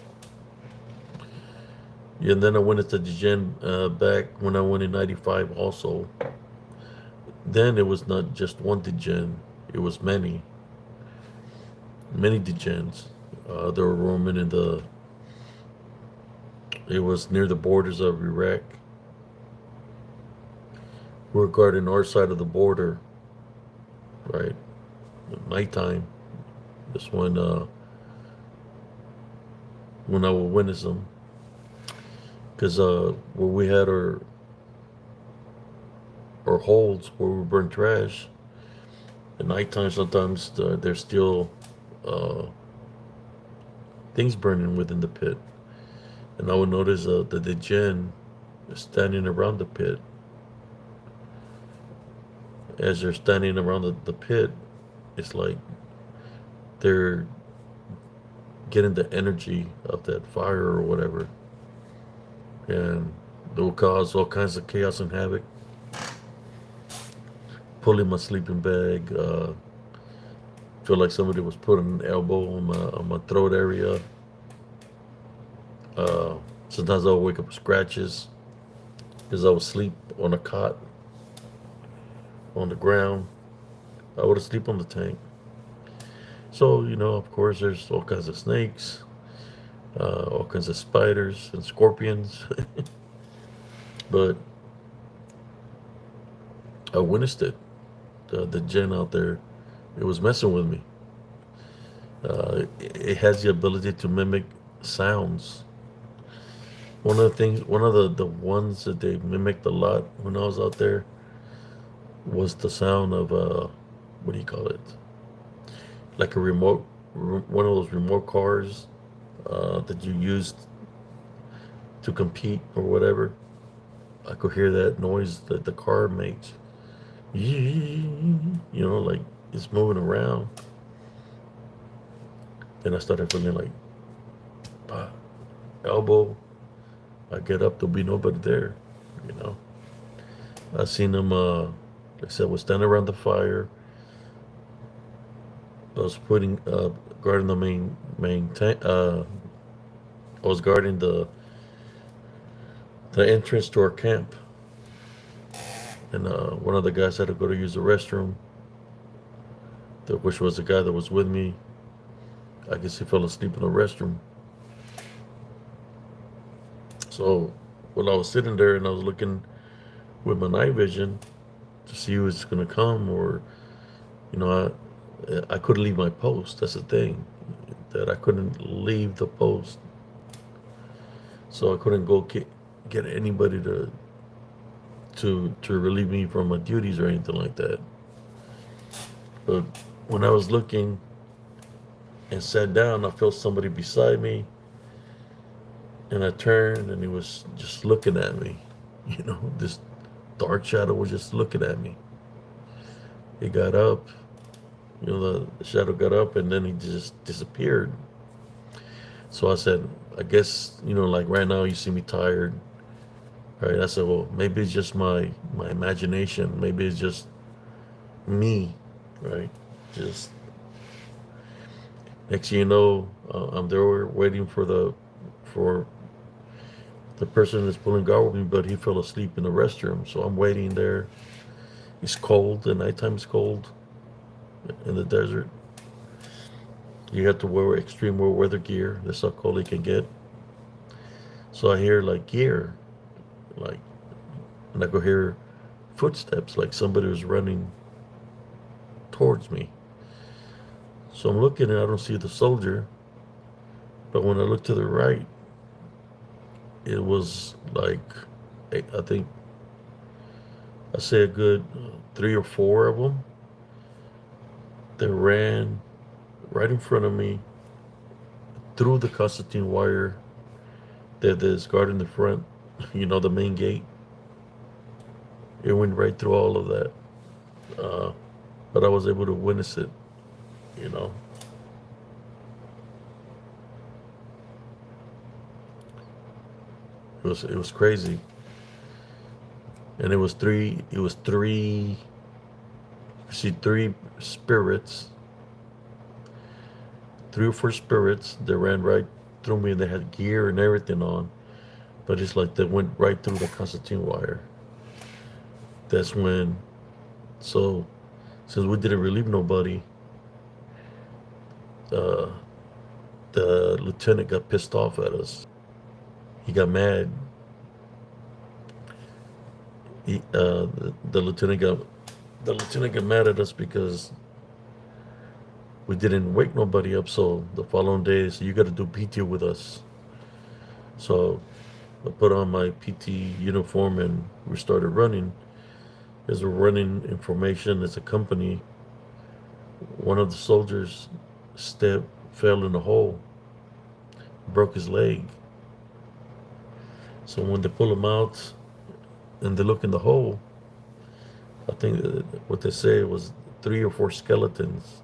Yeah, and then I went into the gym back when I went in '95 also. Then it was not just one degen, it was many degens. They were roaming in it was near the borders of Iraq. We were guarding our side of the border, right? At nighttime. That's when I would witness them. Because where we had our holds where we burn trash, at nighttime sometimes there's still uh, things burning within the pit. And I would notice that the gen is standing around the pit. As they're standing around the pit, it's like they're getting the energy of that fire or whatever. And it will cause all kinds of chaos and havoc. Pulling my sleeping bag, feel like somebody was putting an elbow on my throat area. Uh, Sometimes I would wake up with scratches because I would sleep on a cot on the ground. I would sleep on the tank. So, of course, there's all kinds of snakes, all kinds of spiders and scorpions. But I witnessed it. The gen out there, it was messing with me. It has the ability to mimic sounds. One of the ones that they mimicked a lot when I was out there was the sound of what do you call it? Like a one of those remote cars that you used to compete or whatever. I could hear that noise that the car makes. Like it's moving around. Then I started feeling like, ah, elbow. I get up, there'll be nobody there. You know, I seen them. Like I said, was standing around the fire. I was guarding the main tank. I was guarding the entrance to our camp, and one of the guys had to go to use the restroom, which was the guy that was with me. I guess he fell asleep in the restroom. So while I was sitting there and I was looking with my night vision to see who was going to come, or I couldn't leave my post. That's the thing, that I couldn't leave the post, so I couldn't go get anybody to relieve me from my duties or anything like that. But when I was looking and sat down, I felt somebody beside me, and I turned, and he was just looking at me. This dark shadow was just looking at me. He got up, the shadow got up, and then he just disappeared. So I said, I guess, like right now you see me tired, right? I said, well, maybe it's just my imagination. Maybe it's just me, right? Just next thing you know, I'm there waiting for the person that's pulling guard with me, but he fell asleep in the restroom. So I'm waiting there. It's cold. The nighttime is cold in the desert. You have to wear extreme weather gear. That's how cold it can get. So I hear like gear, like, and I could hear footsteps, like somebody was running towards me. So I'm looking and I don't see the soldier. But when I look to the right, it was like, I think, I say a good 3 or 4 of them that ran right in front of me through the Constantine wire that is guarding the front, the main gate. It went right through all of that. But I was able to witness it, you know. It was crazy. And it was three, you see three spirits, 3 or 4 spirits that ran right through me, and they had gear and everything on, but it's like they went right through the concertina wire. That's when, so since we didn't relieve nobody, uh, the lieutenant got pissed off at us. He got mad. The lieutenant got mad at us because we didn't wake nobody up. So the following day, so you got to do PT with us. So I put on my PT uniform and we started running. As we're running in formation as a company, one of the soldiers fell in a hole, broke his leg. So when they pull him out and they look in the hole, I think what they say was 3 or 4 skeletons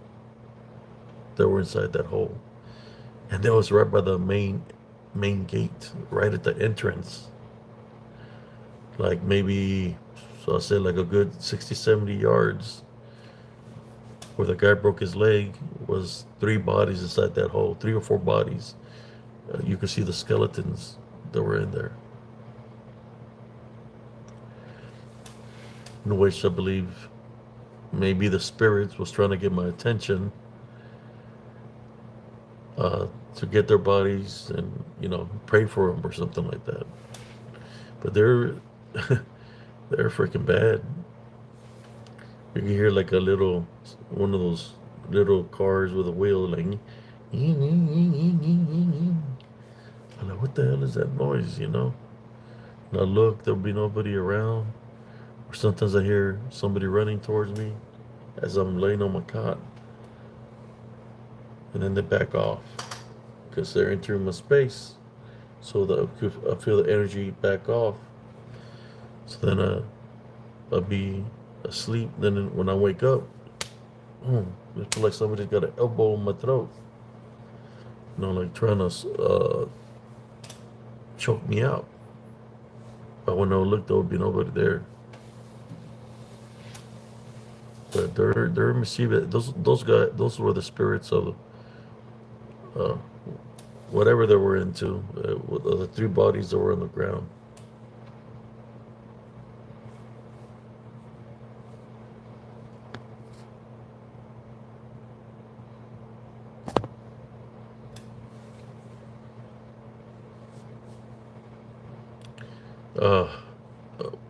that were inside that hole. And that was right by the main gate, right at the entrance. Like maybe, so I said like a good 60, 70 yards where the guy broke his leg was 3 bodies inside that hole, 3 or 4 bodies. You could see the skeletons that were in there. In which I believe maybe the spirits was trying to get my attention, to get their bodies and, pray for them or something like that. But they're freaking bad. You can hear like one of those little cars with a wheel, like, I'm like, what the hell is that noise, And I look, there'll be nobody around. Or sometimes I hear somebody running towards me as I'm laying on my cot. And then they back off because they're entering my space. So that I feel the energy back off. So then I'll be asleep. Then when I wake up, I feel like somebody's got an elbow in my throat. Like trying to choke me out. But when I look, there would be nobody there. But they're mischievous. Those guys, those were the spirits of whatever they were into. With the 3 bodies that were on the ground.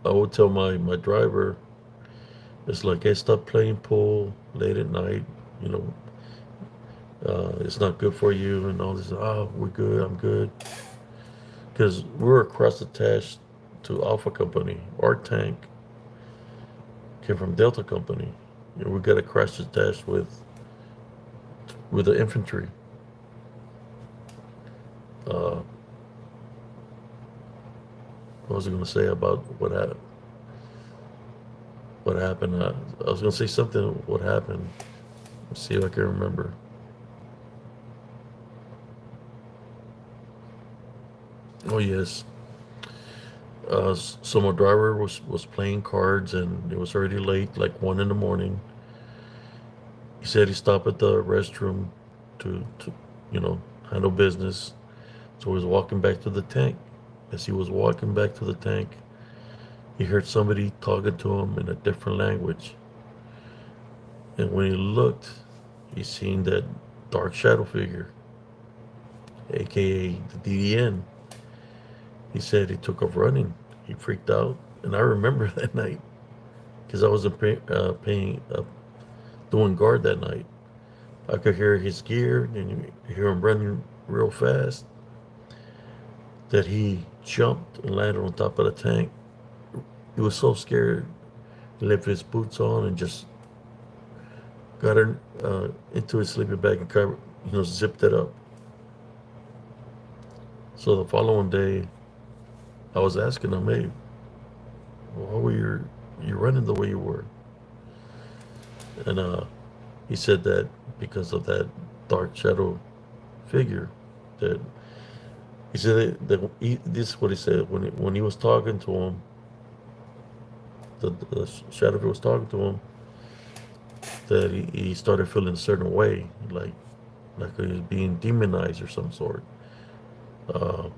I would tell my driver, it's like, hey, stop playing pool late at night. It's not good for you and all this. We're good. I'm good. Because we're cross attached to Alpha Company. Our tank came from Delta Company. We got a crash attached with the infantry. What was I going to say about what happened? What happened? I was going to say something. What happened? Let's see if I can remember. Oh yes. So my driver was playing cards and it was already late, like 1 a.m. He said he stopped at the restroom to handle business. So he was walking back to the tank. As he was walking back to the tank, he heard somebody talking to him in a different language. And when he looked, he seen that dark shadow figure, aka the DDN. He said he took off running. He freaked out. And I remember that night because I wasn't doing guard that night. I could hear his gear and you hear him running real fast, that he jumped and landed on top of the tank. He was so scared. He left his boots on and just got into his sleeping bag and covered, zipped it up. So the following day, I was asking him, hey, why were you running the way you were? And he said that because of that dark shadow figure. That he said that this is what he said when he was talking to him. The shadow was talking to him, that he started feeling a certain way, like like he was being demonized or some sort. Uh,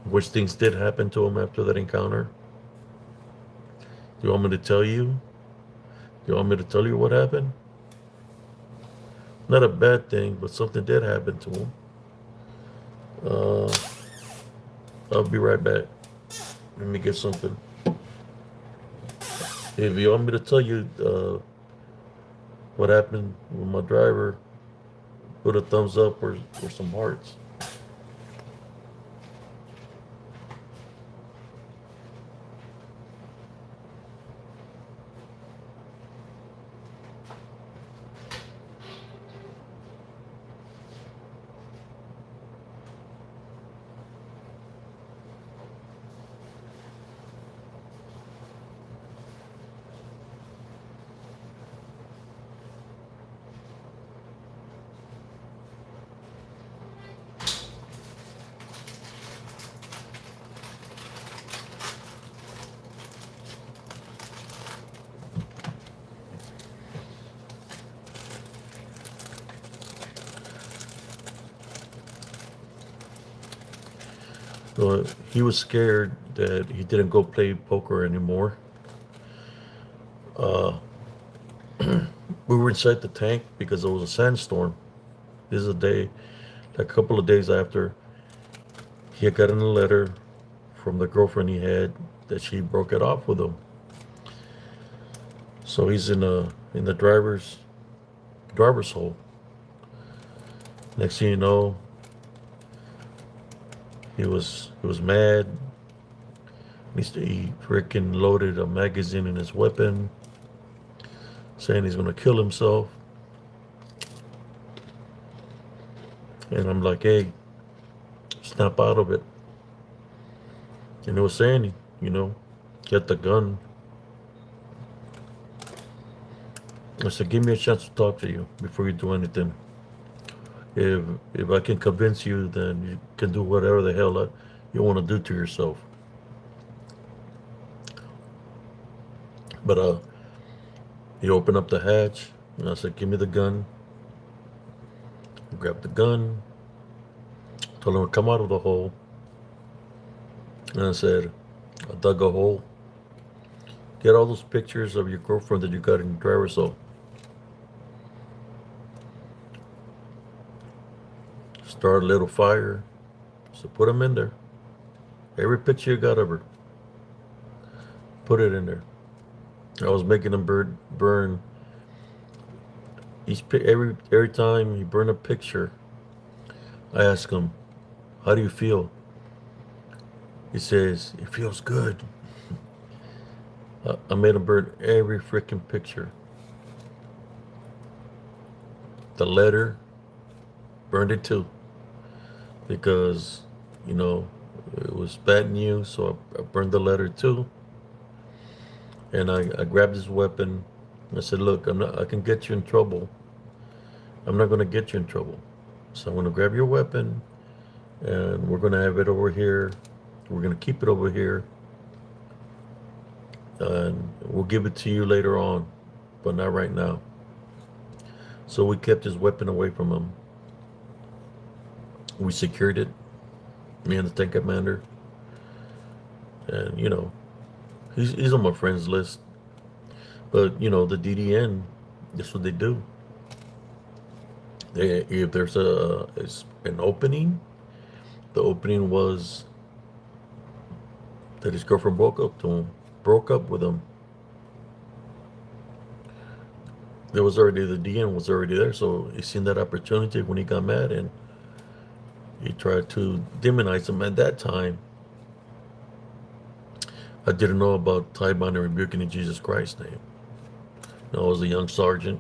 which things did happen to him after that encounter. Do you want me to tell you? Do you want me to tell you what happened? Not a bad thing, but something did happen to him. Uh, I'll be right back. Let me get something. If you want me to tell you what happened with my driver, put a thumbs up or some hearts. So he was scared that he didn't go play poker anymore. Uh, we were inside the tank because there was a sandstorm. This is a day, a couple of days after he had gotten a letter from the girlfriend he had that she broke it off with him. So he's in the driver's hole. Next thing you know, he was mad. He freaking loaded a magazine in his weapon, saying he's gonna kill himself. And I'm like, hey, snap out of it. And he was saying, get the gun. I said, give me a chance to talk to you before you do anything. If I can convince you, then you can do whatever the hell you want to do to yourself. But he opened up the hatch, and I said, give me the gun. I grabbed the gun, told him to come out of the hole. And I said, I dug a hole. Get all those pictures of your girlfriend that you got in your driver's hole. Start a little fire. So put them in there. Every picture you got of her, put it in there. I was making him burn every time he burned a picture. I asked him, how do you feel? He says, it feels good. I made him burn every freaking picture. The letter, burned it too. Because, it was bad news, so I burned the letter too. And I grabbed his weapon. I said, look, I can get you in trouble. I'm not going to get you in trouble. So I'm going to grab your weapon, and we're going to have it over here. We're going to keep it over here. And we'll give it to you later on, but not right now. So we kept his weapon away from him. We secured it, me and the tank commander. And, he's on my friends list. But, the DDN, that's what they do. If there's an opening, the opening was that his girlfriend broke up with him. The DN was already there, so he seen that opportunity when he got mad, and he tried to demonize him. At that time, I didn't know about tie bond and rebuking in Jesus Christ's name. I was a young sergeant.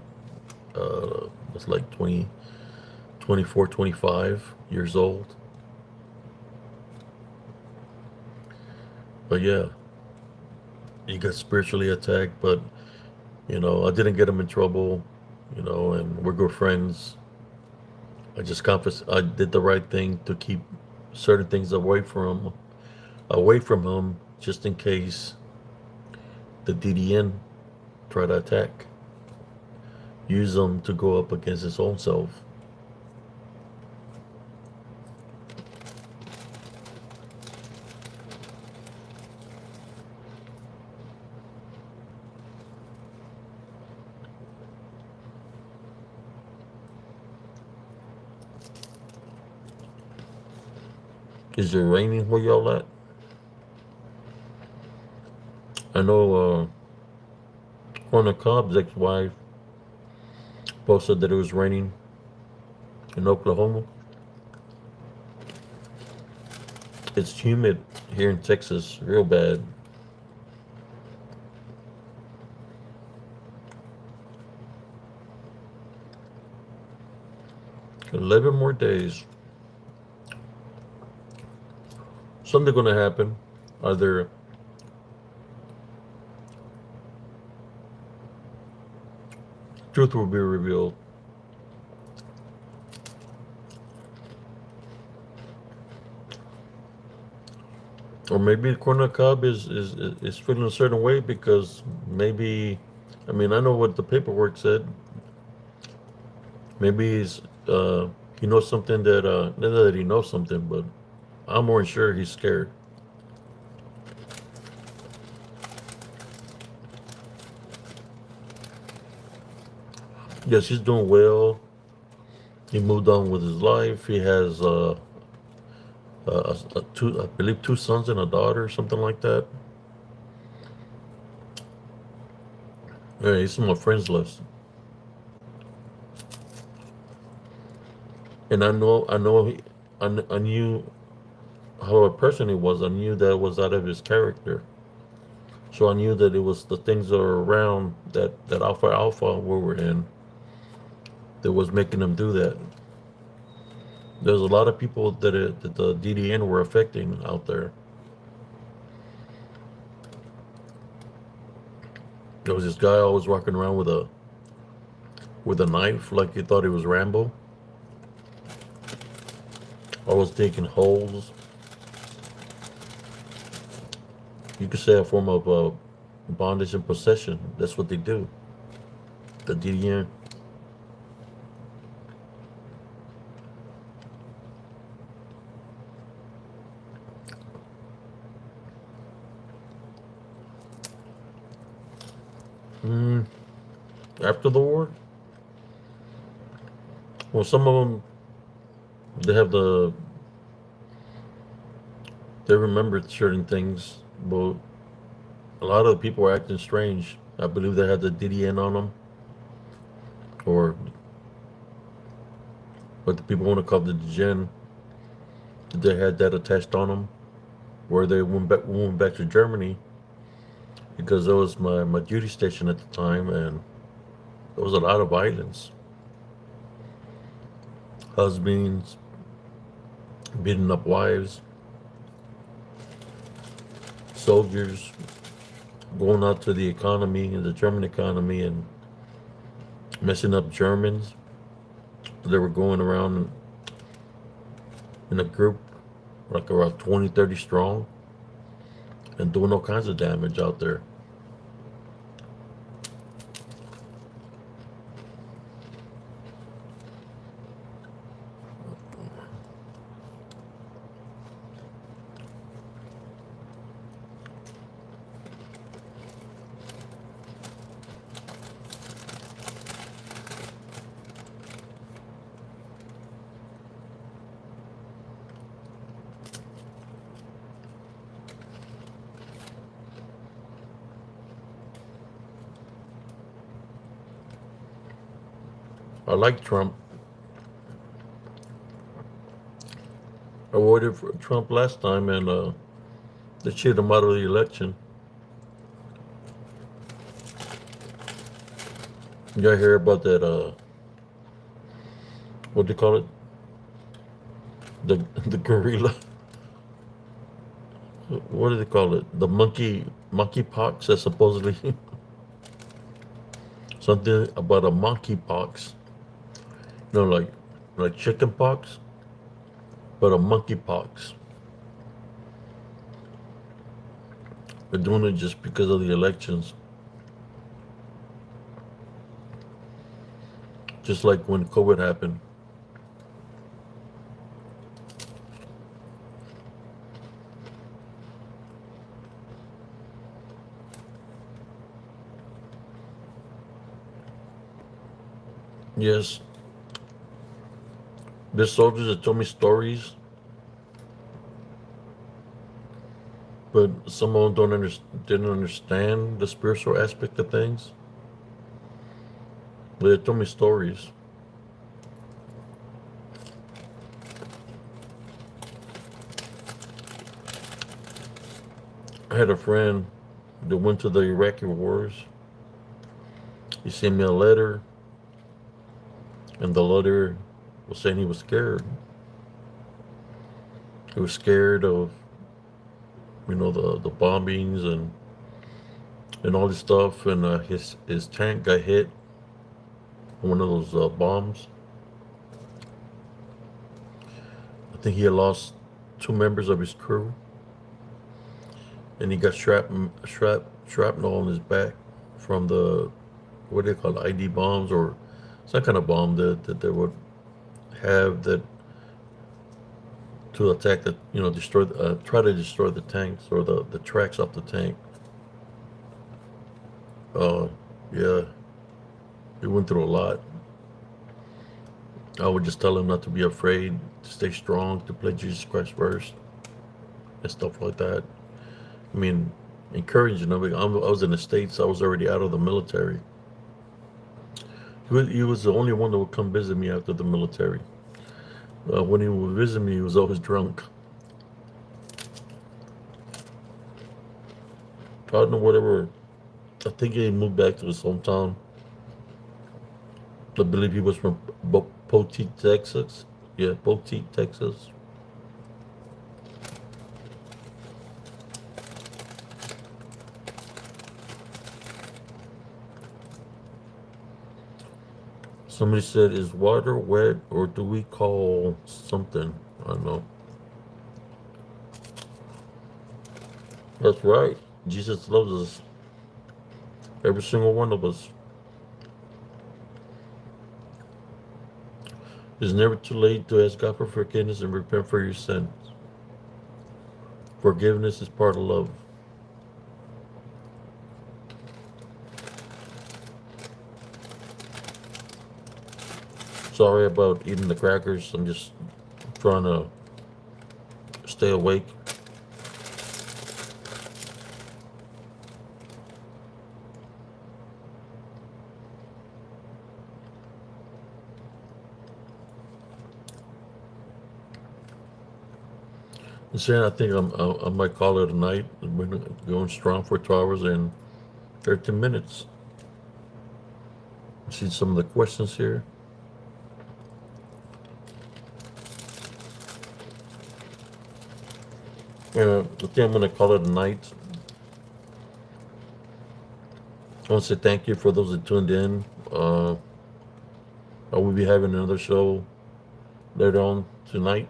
I was like 24, 25 years old. But yeah, he got spiritually attacked, but I didn't get him in trouble, and we're good friends. I just confessed I did the right thing to keep certain things away from him, just in case the DDN try to attack. use them to go up against his own self. Is it raining where y'all at? I know Corner Cobb's ex-wife posted that it was raining in Oklahoma. It's humid here in Texas, real bad. 11 more days. Something gonna happen. Either truth will be revealed, or maybe Corner Cobb is feeling a certain way because maybe, I mean, I know what the paperwork said. Maybe he knows something that not that he knows something, but I'm more sure he's scared. Yes, he's doing well. He moved on with his life. He has I believe, two sons and a daughter, something like that. Yeah, he's on my friends list, and I knew how a person he was. I knew that was out of his character. So I knew that it was the things that are around that alpha where we're in that was making him do that. There's a lot of people that the DDN were affecting out there. There was this guy always walking around with a knife like he thought he was Rambo. Always taking holes. You could say a form of bondage and possession. That's what they do. The DDN. Mm, after the war, well, some of them they have they remembered certain things, but a lot of the people were acting strange. I believe they had the DDN on them, or what the people want to call the Gen. They had that attached on them, where they went back to Germany because that was my duty station at the time, and there was a lot of violence. Husbands beating up wives, soldiers going out to the economy, the German economy, and messing up Germans. They were going around in a group, like around 20, 30 strong, and doing all kinds of damage out there. I like Trump. I voted for Trump last time, and they cheated him out of the election. You all hear about that? What do you call it? The gorilla. What do they call it? The monkey pox. That supposedly something about a monkey pox. You know, like chicken pox, but a monkey pox. They're doing it just because of the elections. Just like when COVID happened. Yes, there's soldiers that told me stories, but some of them didn't understand the spiritual aspect of things. But they told me stories. I had a friend that went to the Iraqi wars. He sent me a letter, and the letter was saying he was scared. He was scared of, the bombings and all this stuff, and his tank got hit on one of those bombs. I think he had lost two members of his crew, and he got shrapnel on his back from the, what do they call it, ID bombs, or some kind of bomb that they would have that to attack the, destroy, try to destroy the tanks or the tracks off the tank. Yeah, he went through a lot. I would just tell him not to be afraid, to stay strong, to play Jesus Christ first, and stuff like that. I mean, encouraging him. I was in the States. I was already out of the military. He was the only one that would come visit me after the military. When he would visit me, he was always drunk. I don't know, whatever. I think he moved back to his hometown. I believe he was from Poteet, Texas. Yeah, Poteet, Texas. Somebody said, "Is water wet, or do we call something?" I don't know. That's right. Jesus loves us, every single one of us. It's never too late to ask God for forgiveness and repent for your sins. Forgiveness is part of love. Sorry about eating the crackers. I'm just trying to stay awake. And saying, I think I might call it a night. We're going strong for 2 hours and 13 minutes. See some of the questions here. I think I'm going to call it a night. I want to say thank you for those that tuned in. I will be having another show later on tonight.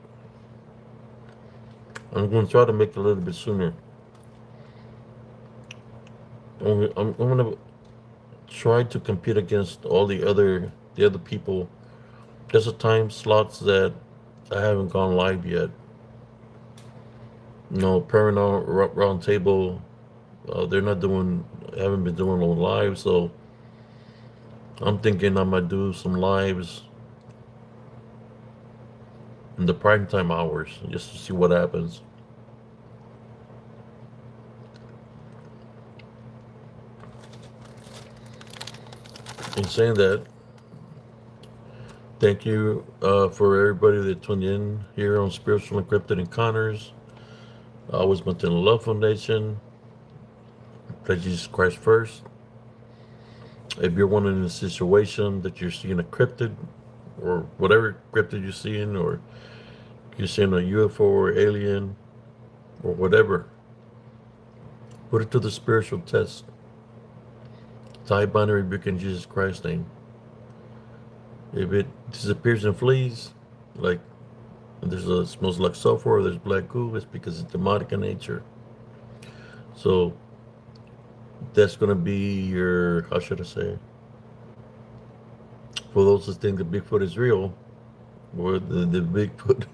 I'm going to try to make it a little bit sooner. I'm going to try to compete against all the other people. There's a time slots that I haven't gone live yet. Paranormal Roundtable, they're not doing, haven't been doing no live, so I'm thinking I might do some lives in the prime time hours just to see what happens. In saying that, thank you for everybody that tuned in here on Spiritual Encrypted Encounters. I always maintain the Love Foundation. Play Jesus Christ first. If you're one in a situation that you're seeing a cryptid, or whatever cryptid you're seeing, or you're seeing a UFO or alien, or whatever, put it to the spiritual test. Tie binary rebuke in Jesus Christ's name. If it disappears and flees, like smells like sulfur, or there's black goo, it's because it's demonic in nature. So that's going to be your, how should I say, For those that think that Bigfoot is real, or the Bigfoot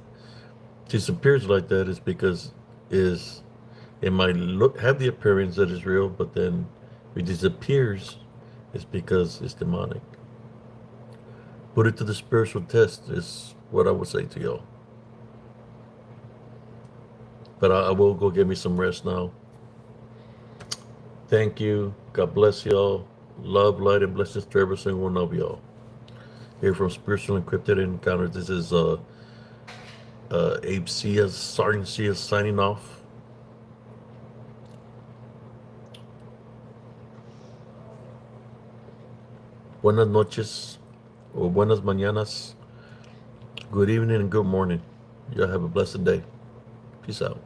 disappears like that, is because is it might look have the appearance that it's real, but then if it disappears, it's because it's demonic. Put it to the spiritual test is what I would say to y'all. But I will go get me some rest now. Thank you. God bless y'all. Love, light, and blessings to every single one of y'all. Here from Spiritual Encrypted Encounters. This is Abe Cias, Sergeant Cias signing off. Buenas noches or buenas mañanas. Good evening and good morning. Y'all have a blessed day. Peace out.